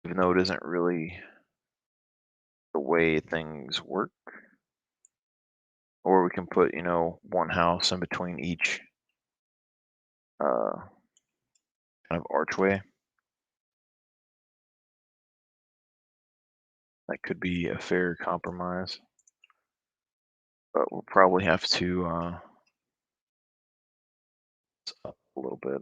even though it isn't really the way things work. Or we can put, one house in between each kind of archway. That could be a fair compromise, but we'll probably have to up a little bit.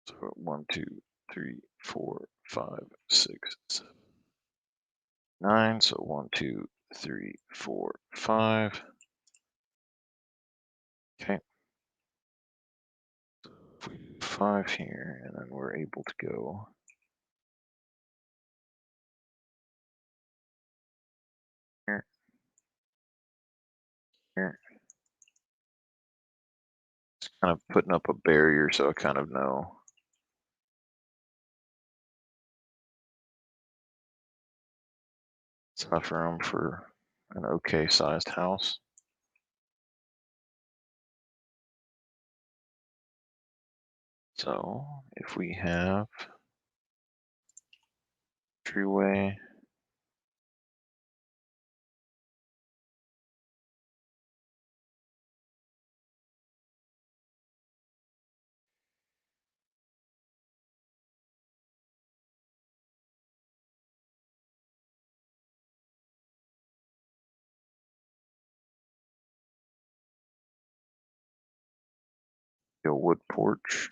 So 1, 2, 3, 4, 5, 6, 7, 9. So 1, 2, 3, 4, 5. Okay, if we do 5 here, and then we're able to go here, here. Just kind of putting up a barrier so I kind of know it's enough room for an okay sized house. So if we have entryway, a wood porch.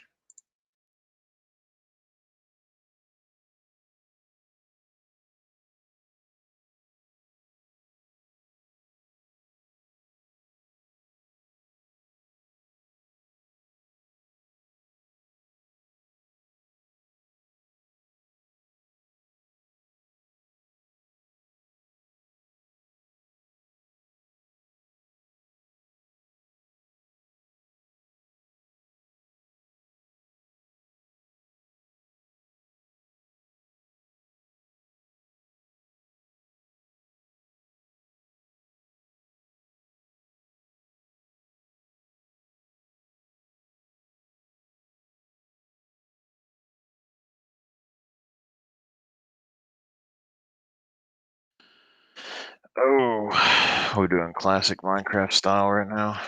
Oh, we're doing classic Minecraft style right now.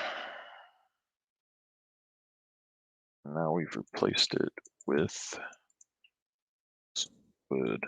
Now we've replaced it with wood.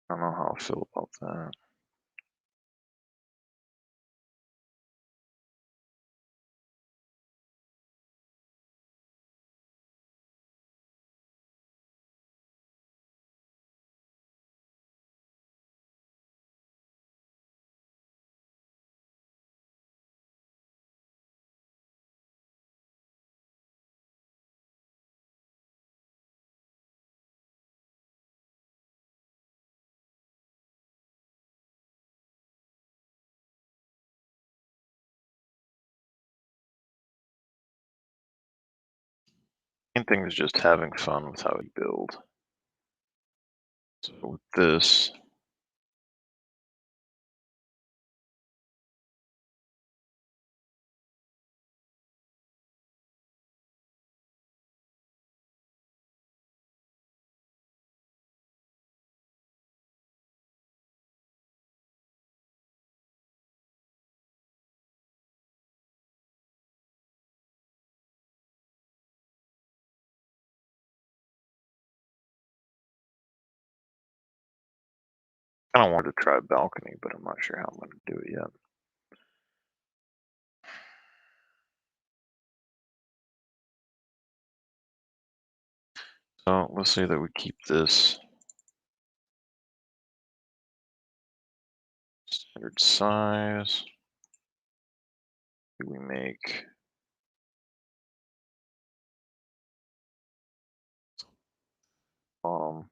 I don't know how I feel about that. Main thing is just having fun with how you build. So with this, I kind of wanted to try a balcony, but I'm not sure how I'm going to do it yet. So let's say that we keep this standard size. We make um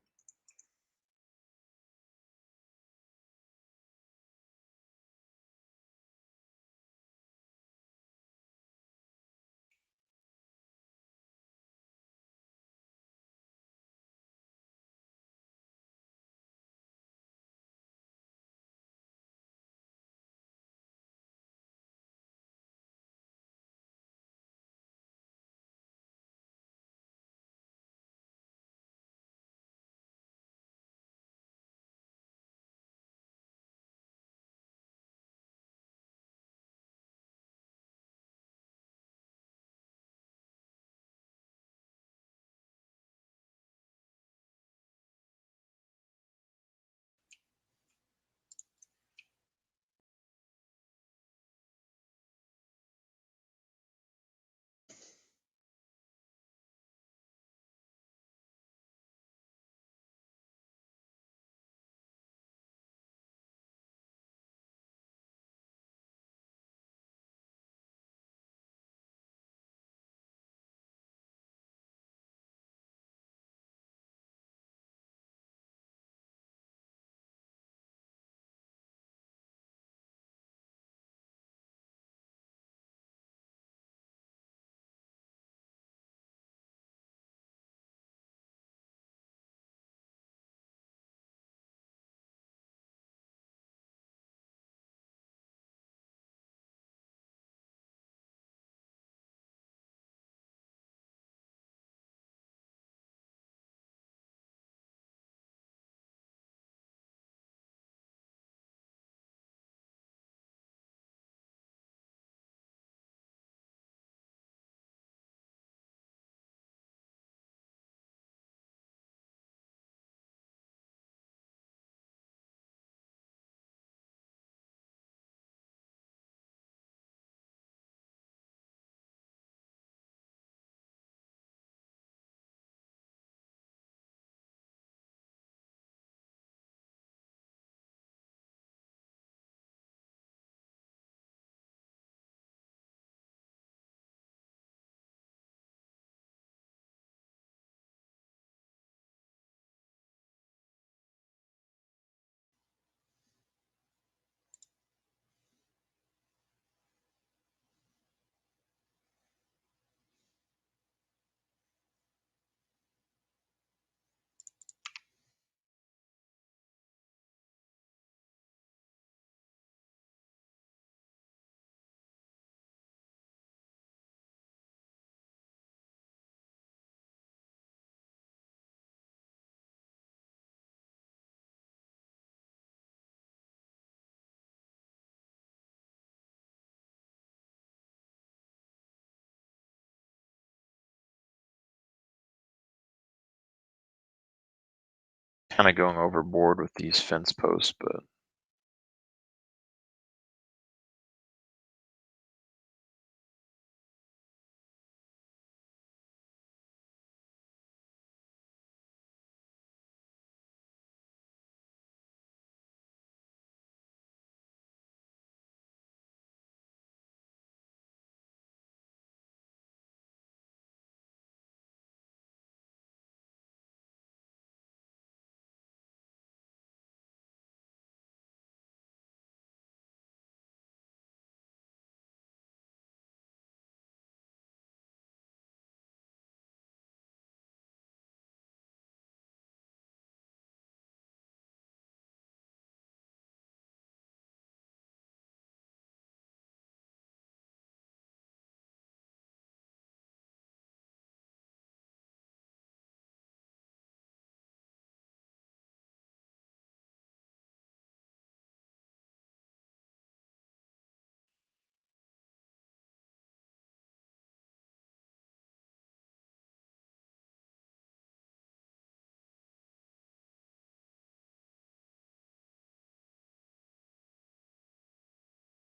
kind of going overboard with these fence posts, but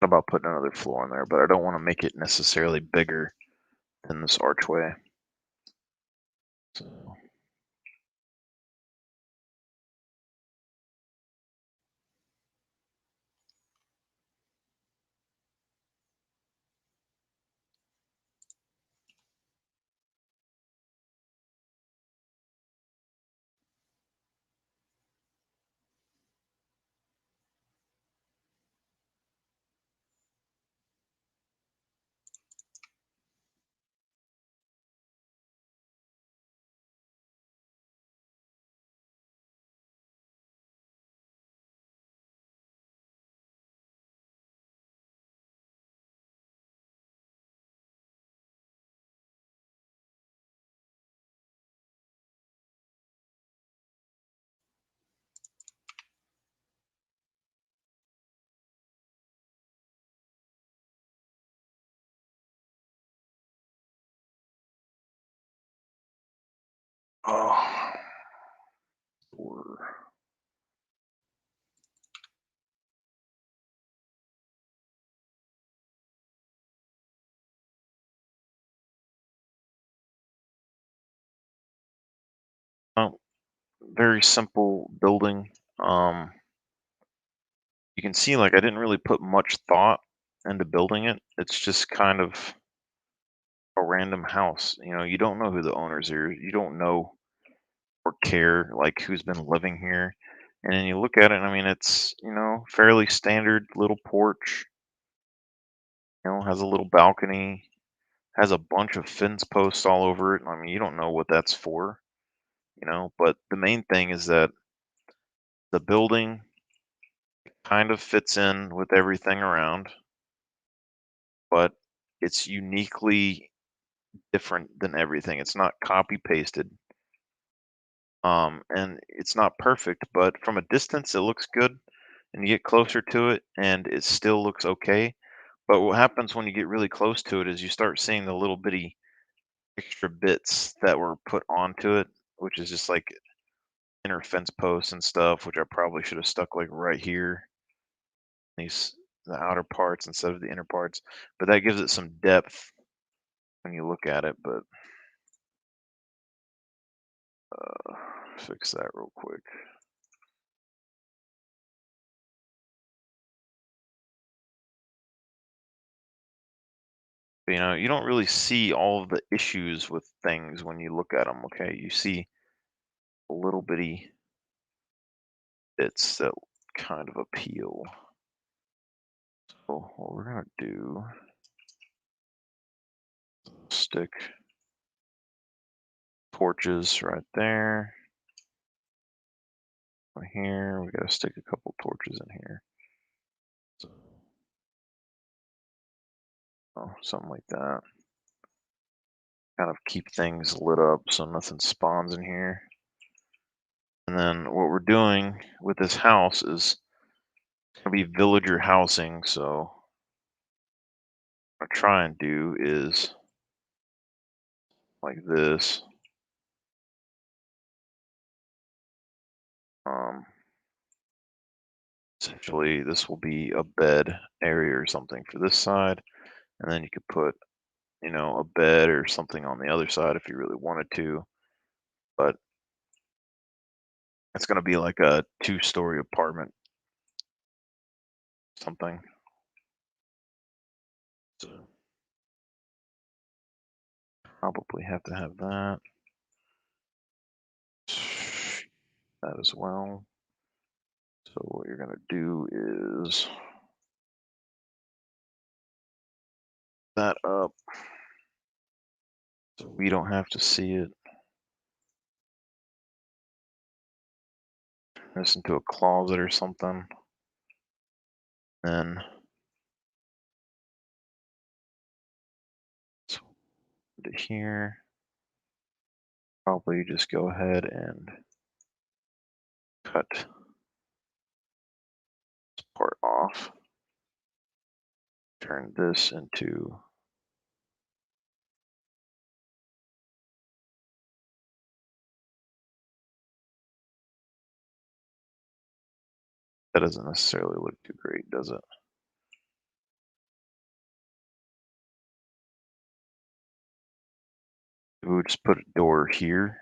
thought about putting another floor in there, but I don't want to make it necessarily bigger than this archway. So, oh, or- oh, very simple building. Um, you can see like I didn't really put much thought into building it. It's just kind of a random house. You don't know who the owners are. You don't know or care like who's been living here. And then you look at it, and I mean, it's fairly standard little porch. Has a little balcony, has a bunch of fence posts all over it. I mean, you don't know what that's for, But the main thing is that the building kind of fits in with everything around, but it's uniquely different than everything. It's not copy pasted. And it's not perfect, but from a distance it looks good, and you get closer to it and it still looks okay. But what happens when you get really close to it is you start seeing the little bitty extra bits that were put onto it, which is just like inner fence posts and stuff, which I probably should have stuck like right here, these the outer parts instead of the inner parts. But that gives it some depth when you look at it. But fix that real quick. You don't really see all of the issues with things when you look at them. Okay, you see little bitty bits that kind of appeal. So what we're gonna do, stick torches right there. Right here, we gotta stick a couple torches in here. So, something like that. Kind of keep things lit up so nothing spawns in here. And then what we're doing with this house is gonna be villager housing. So what I try and do is like this. Um, Essentially, this will be a bed area or something for this side, and then you could put, a bed or something on the other side if you really wanted to. But it's going to be like a two-story apartment, something. So probably have to have that. That as well. So what you're gonna do is that up so we don't have to see it. This into a closet or something. Then so to here, probably just go ahead and cut this part off. Turn this into that doesn't necessarily look too great, does it? We would just put a door here.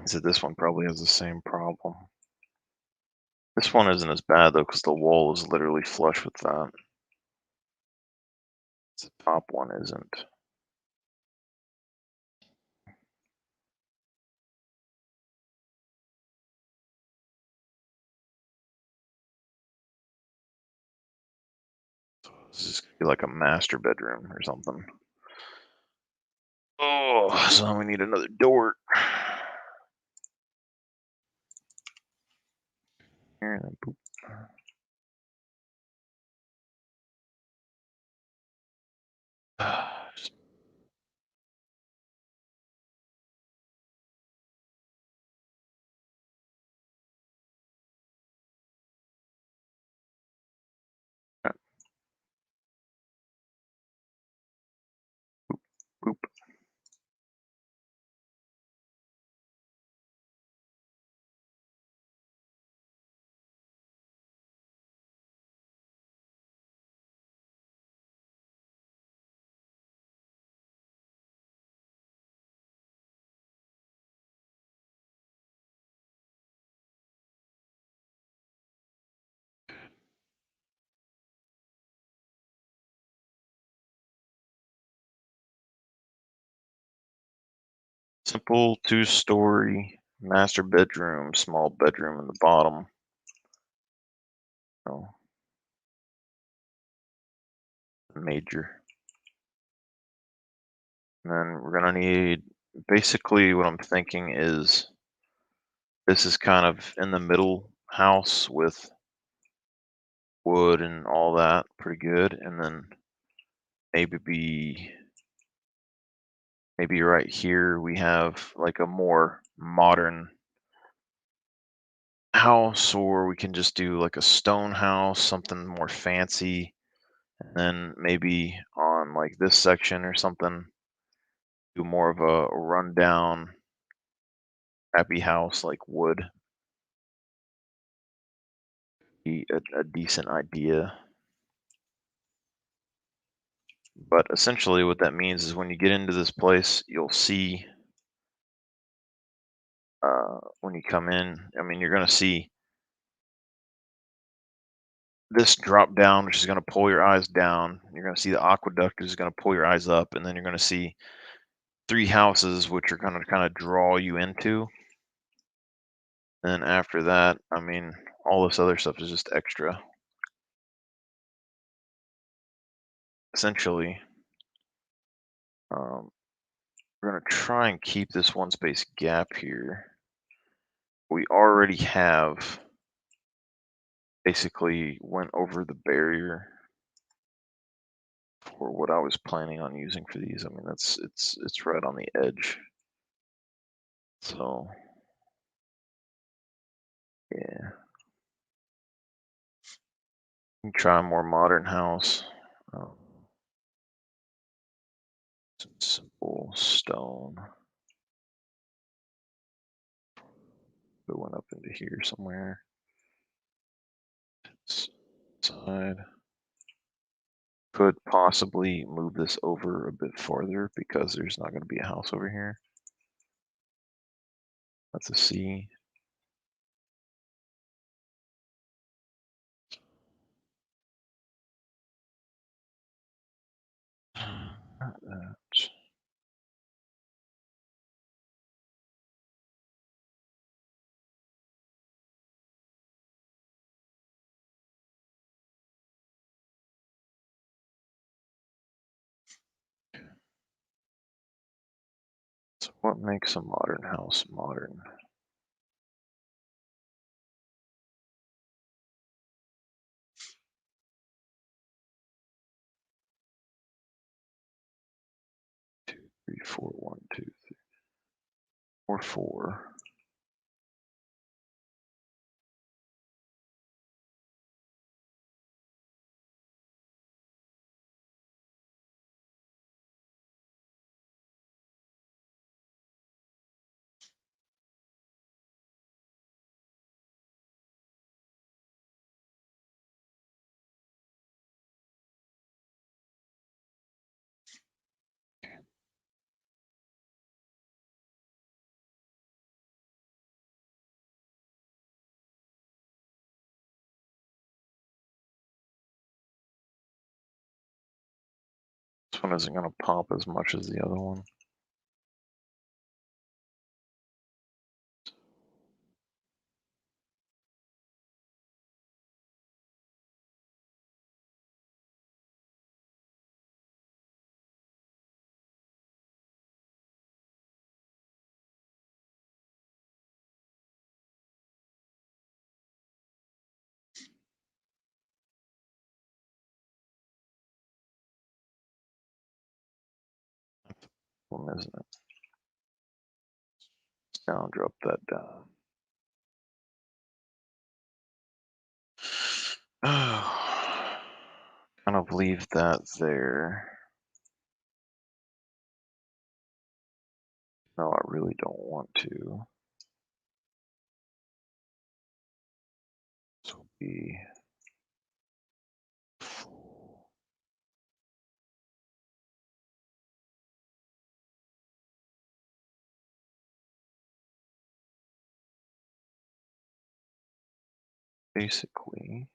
So this one probably has the same problem. This one isn't as bad though, because the wall is literally flush with that. The top one isn't. So this is gonna be like a master bedroom or something. Oh, so now we need another door. Here, and then boop. Just- Boop. Simple two-story master bedroom, small bedroom in the bottom. Oh, major. And then we're gonna need basically what I'm thinking is this is kind of in the middle house with wood and all that, pretty good. And then maybe be maybe right here we have like a more modern house, or we can just do like a stone house, something more fancy. And then maybe on like this section or something, do more of a rundown, happy house like wood. Be a decent idea. But essentially, what that means is when you get into this place, you'll see when you come in. I mean, you're going to see this drop down, which is going to pull your eyes down. You're going to see the aqueduct, which is going to pull your eyes up, and then you're going to see three houses, which are going to kind of draw you into. And after that, I mean, all this other stuff is just extra. Essentially, um, we're going to try and keep this one space gap here. We already have basically went over the barrier for what I was planning on using for these. I mean, it's right on the edge. So Yeah. Try a more modern house. Um, simple stone. It went up into here somewhere. Side. Could possibly move this over a bit farther because there's not going to be a house over here. That's a C. Not that. So what makes a modern house modern? Two, three, four, one, two, three, or four. This one isn't going to pop as much as the other one. One, isn't it? Now drop that down. Oh, kind of leave that there. No, I really don't want to. This will be basically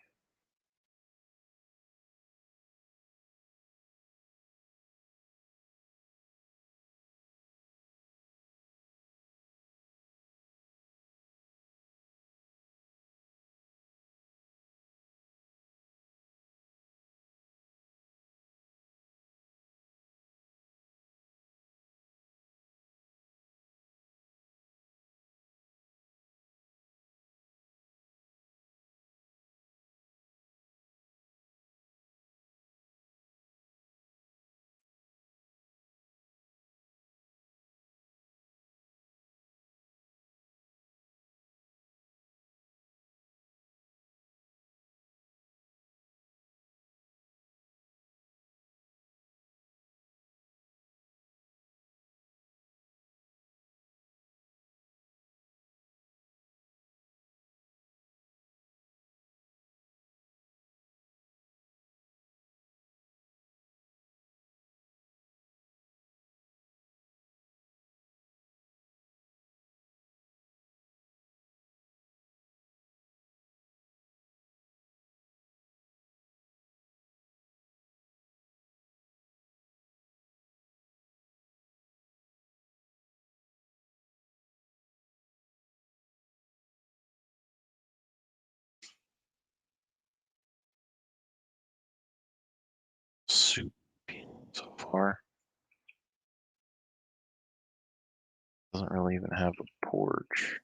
soup so far. Doesn't really even have a porch.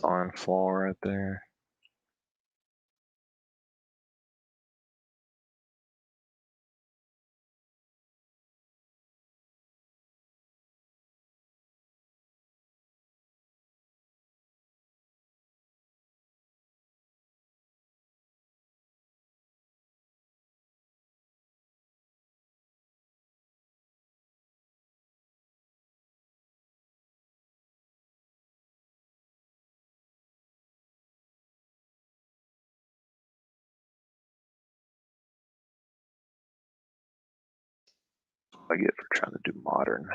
On floor right there. I get for trying to do modern.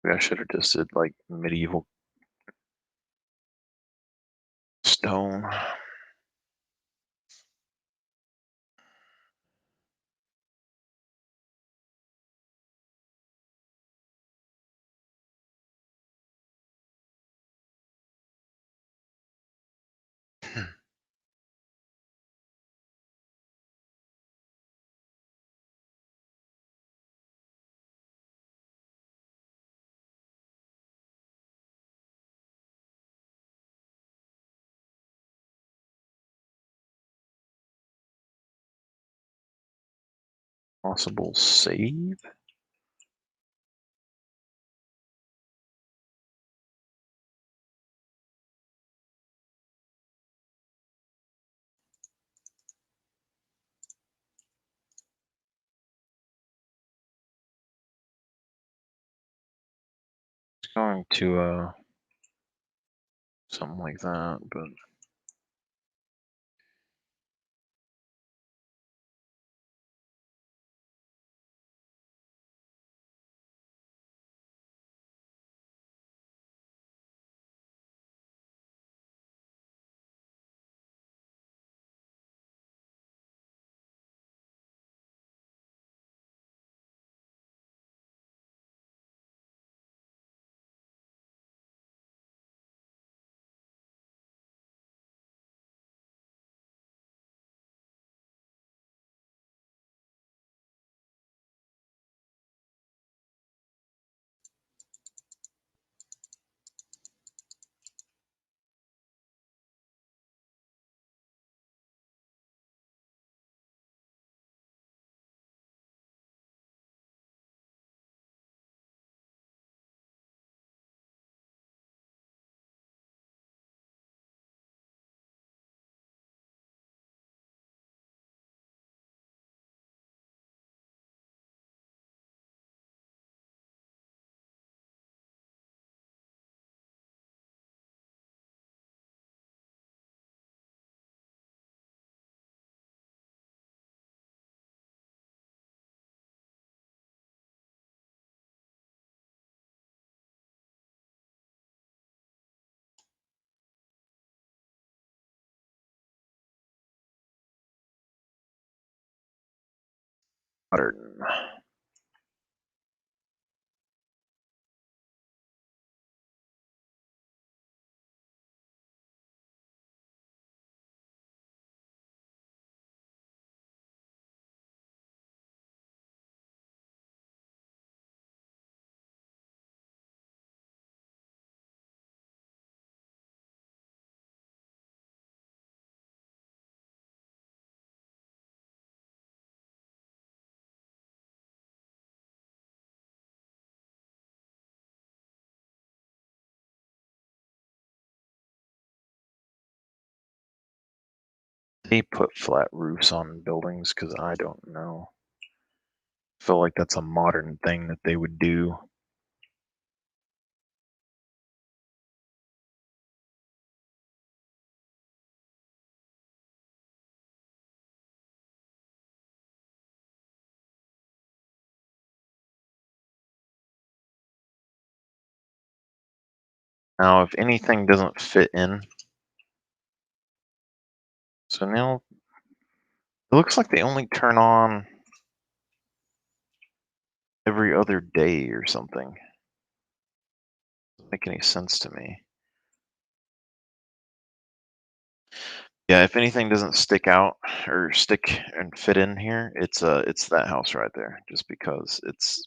Maybe I should have just did like medieval stone. Possible save? It's going to something like that, but Modern. They put flat roofs on buildings because I don't know. Feel like that's a modern thing that they would do. Now, if anything doesn't fit in, so now it looks like they only turn on every other day or something. Doesn't make any sense to me. Yeah, if anything doesn't stick out or stick and fit in here, it's that house right there. Just because it's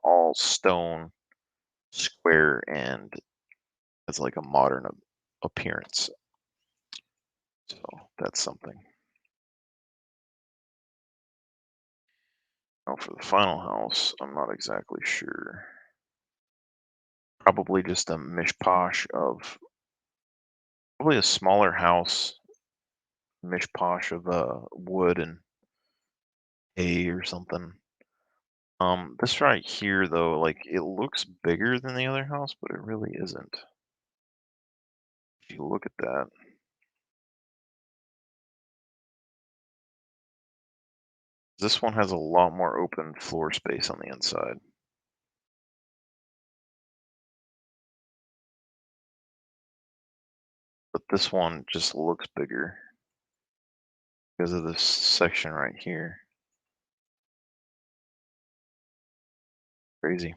all stone, square, and has like a modern appearance. So that's something. Now for the final house, I'm not exactly sure. Probably just a mishposh of probably a smaller house, mishposh of wood and hay or something. This right here though, like it looks bigger than the other house, but it really isn't. If you look at that, this one has a lot more open floor space on the inside, but this one just looks bigger because of this section right here. Crazy.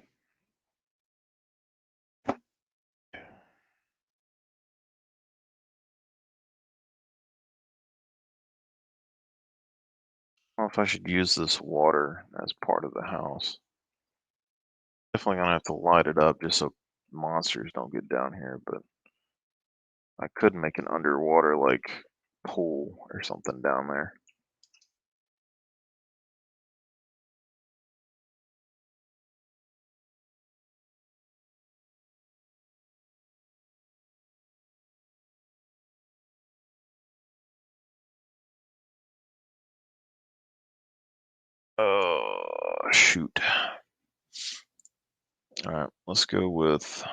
I don't know if I should use this water as part of the house. Definitely gonna have to light it up just so monsters don't get down here, but I could make an underwater like pool or something down there. Oh shoot. Alright, let's go with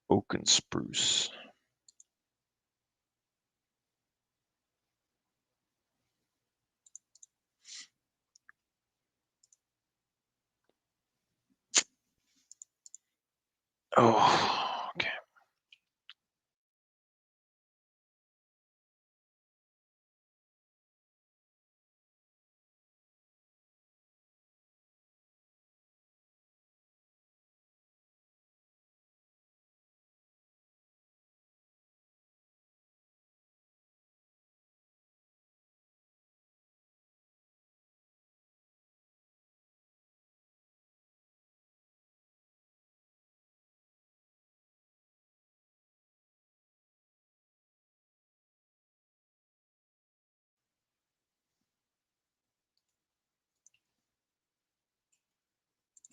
oak and spruce. Oh, okay.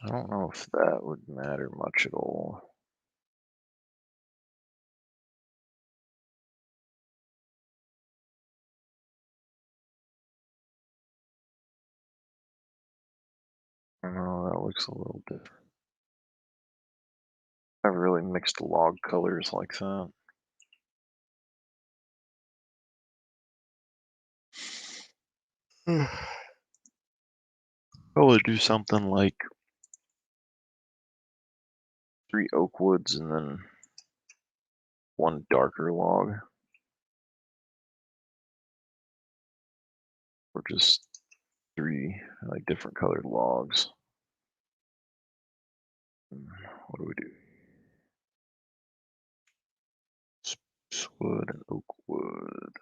I don't know if that would matter much at all. No, that looks a little different. I really mixed log colors like that. Probably do something like 3 oak woods and then 1 darker log. or just 3 like different colored logs. What do we do? Spruce wood and oak wood.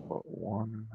but one.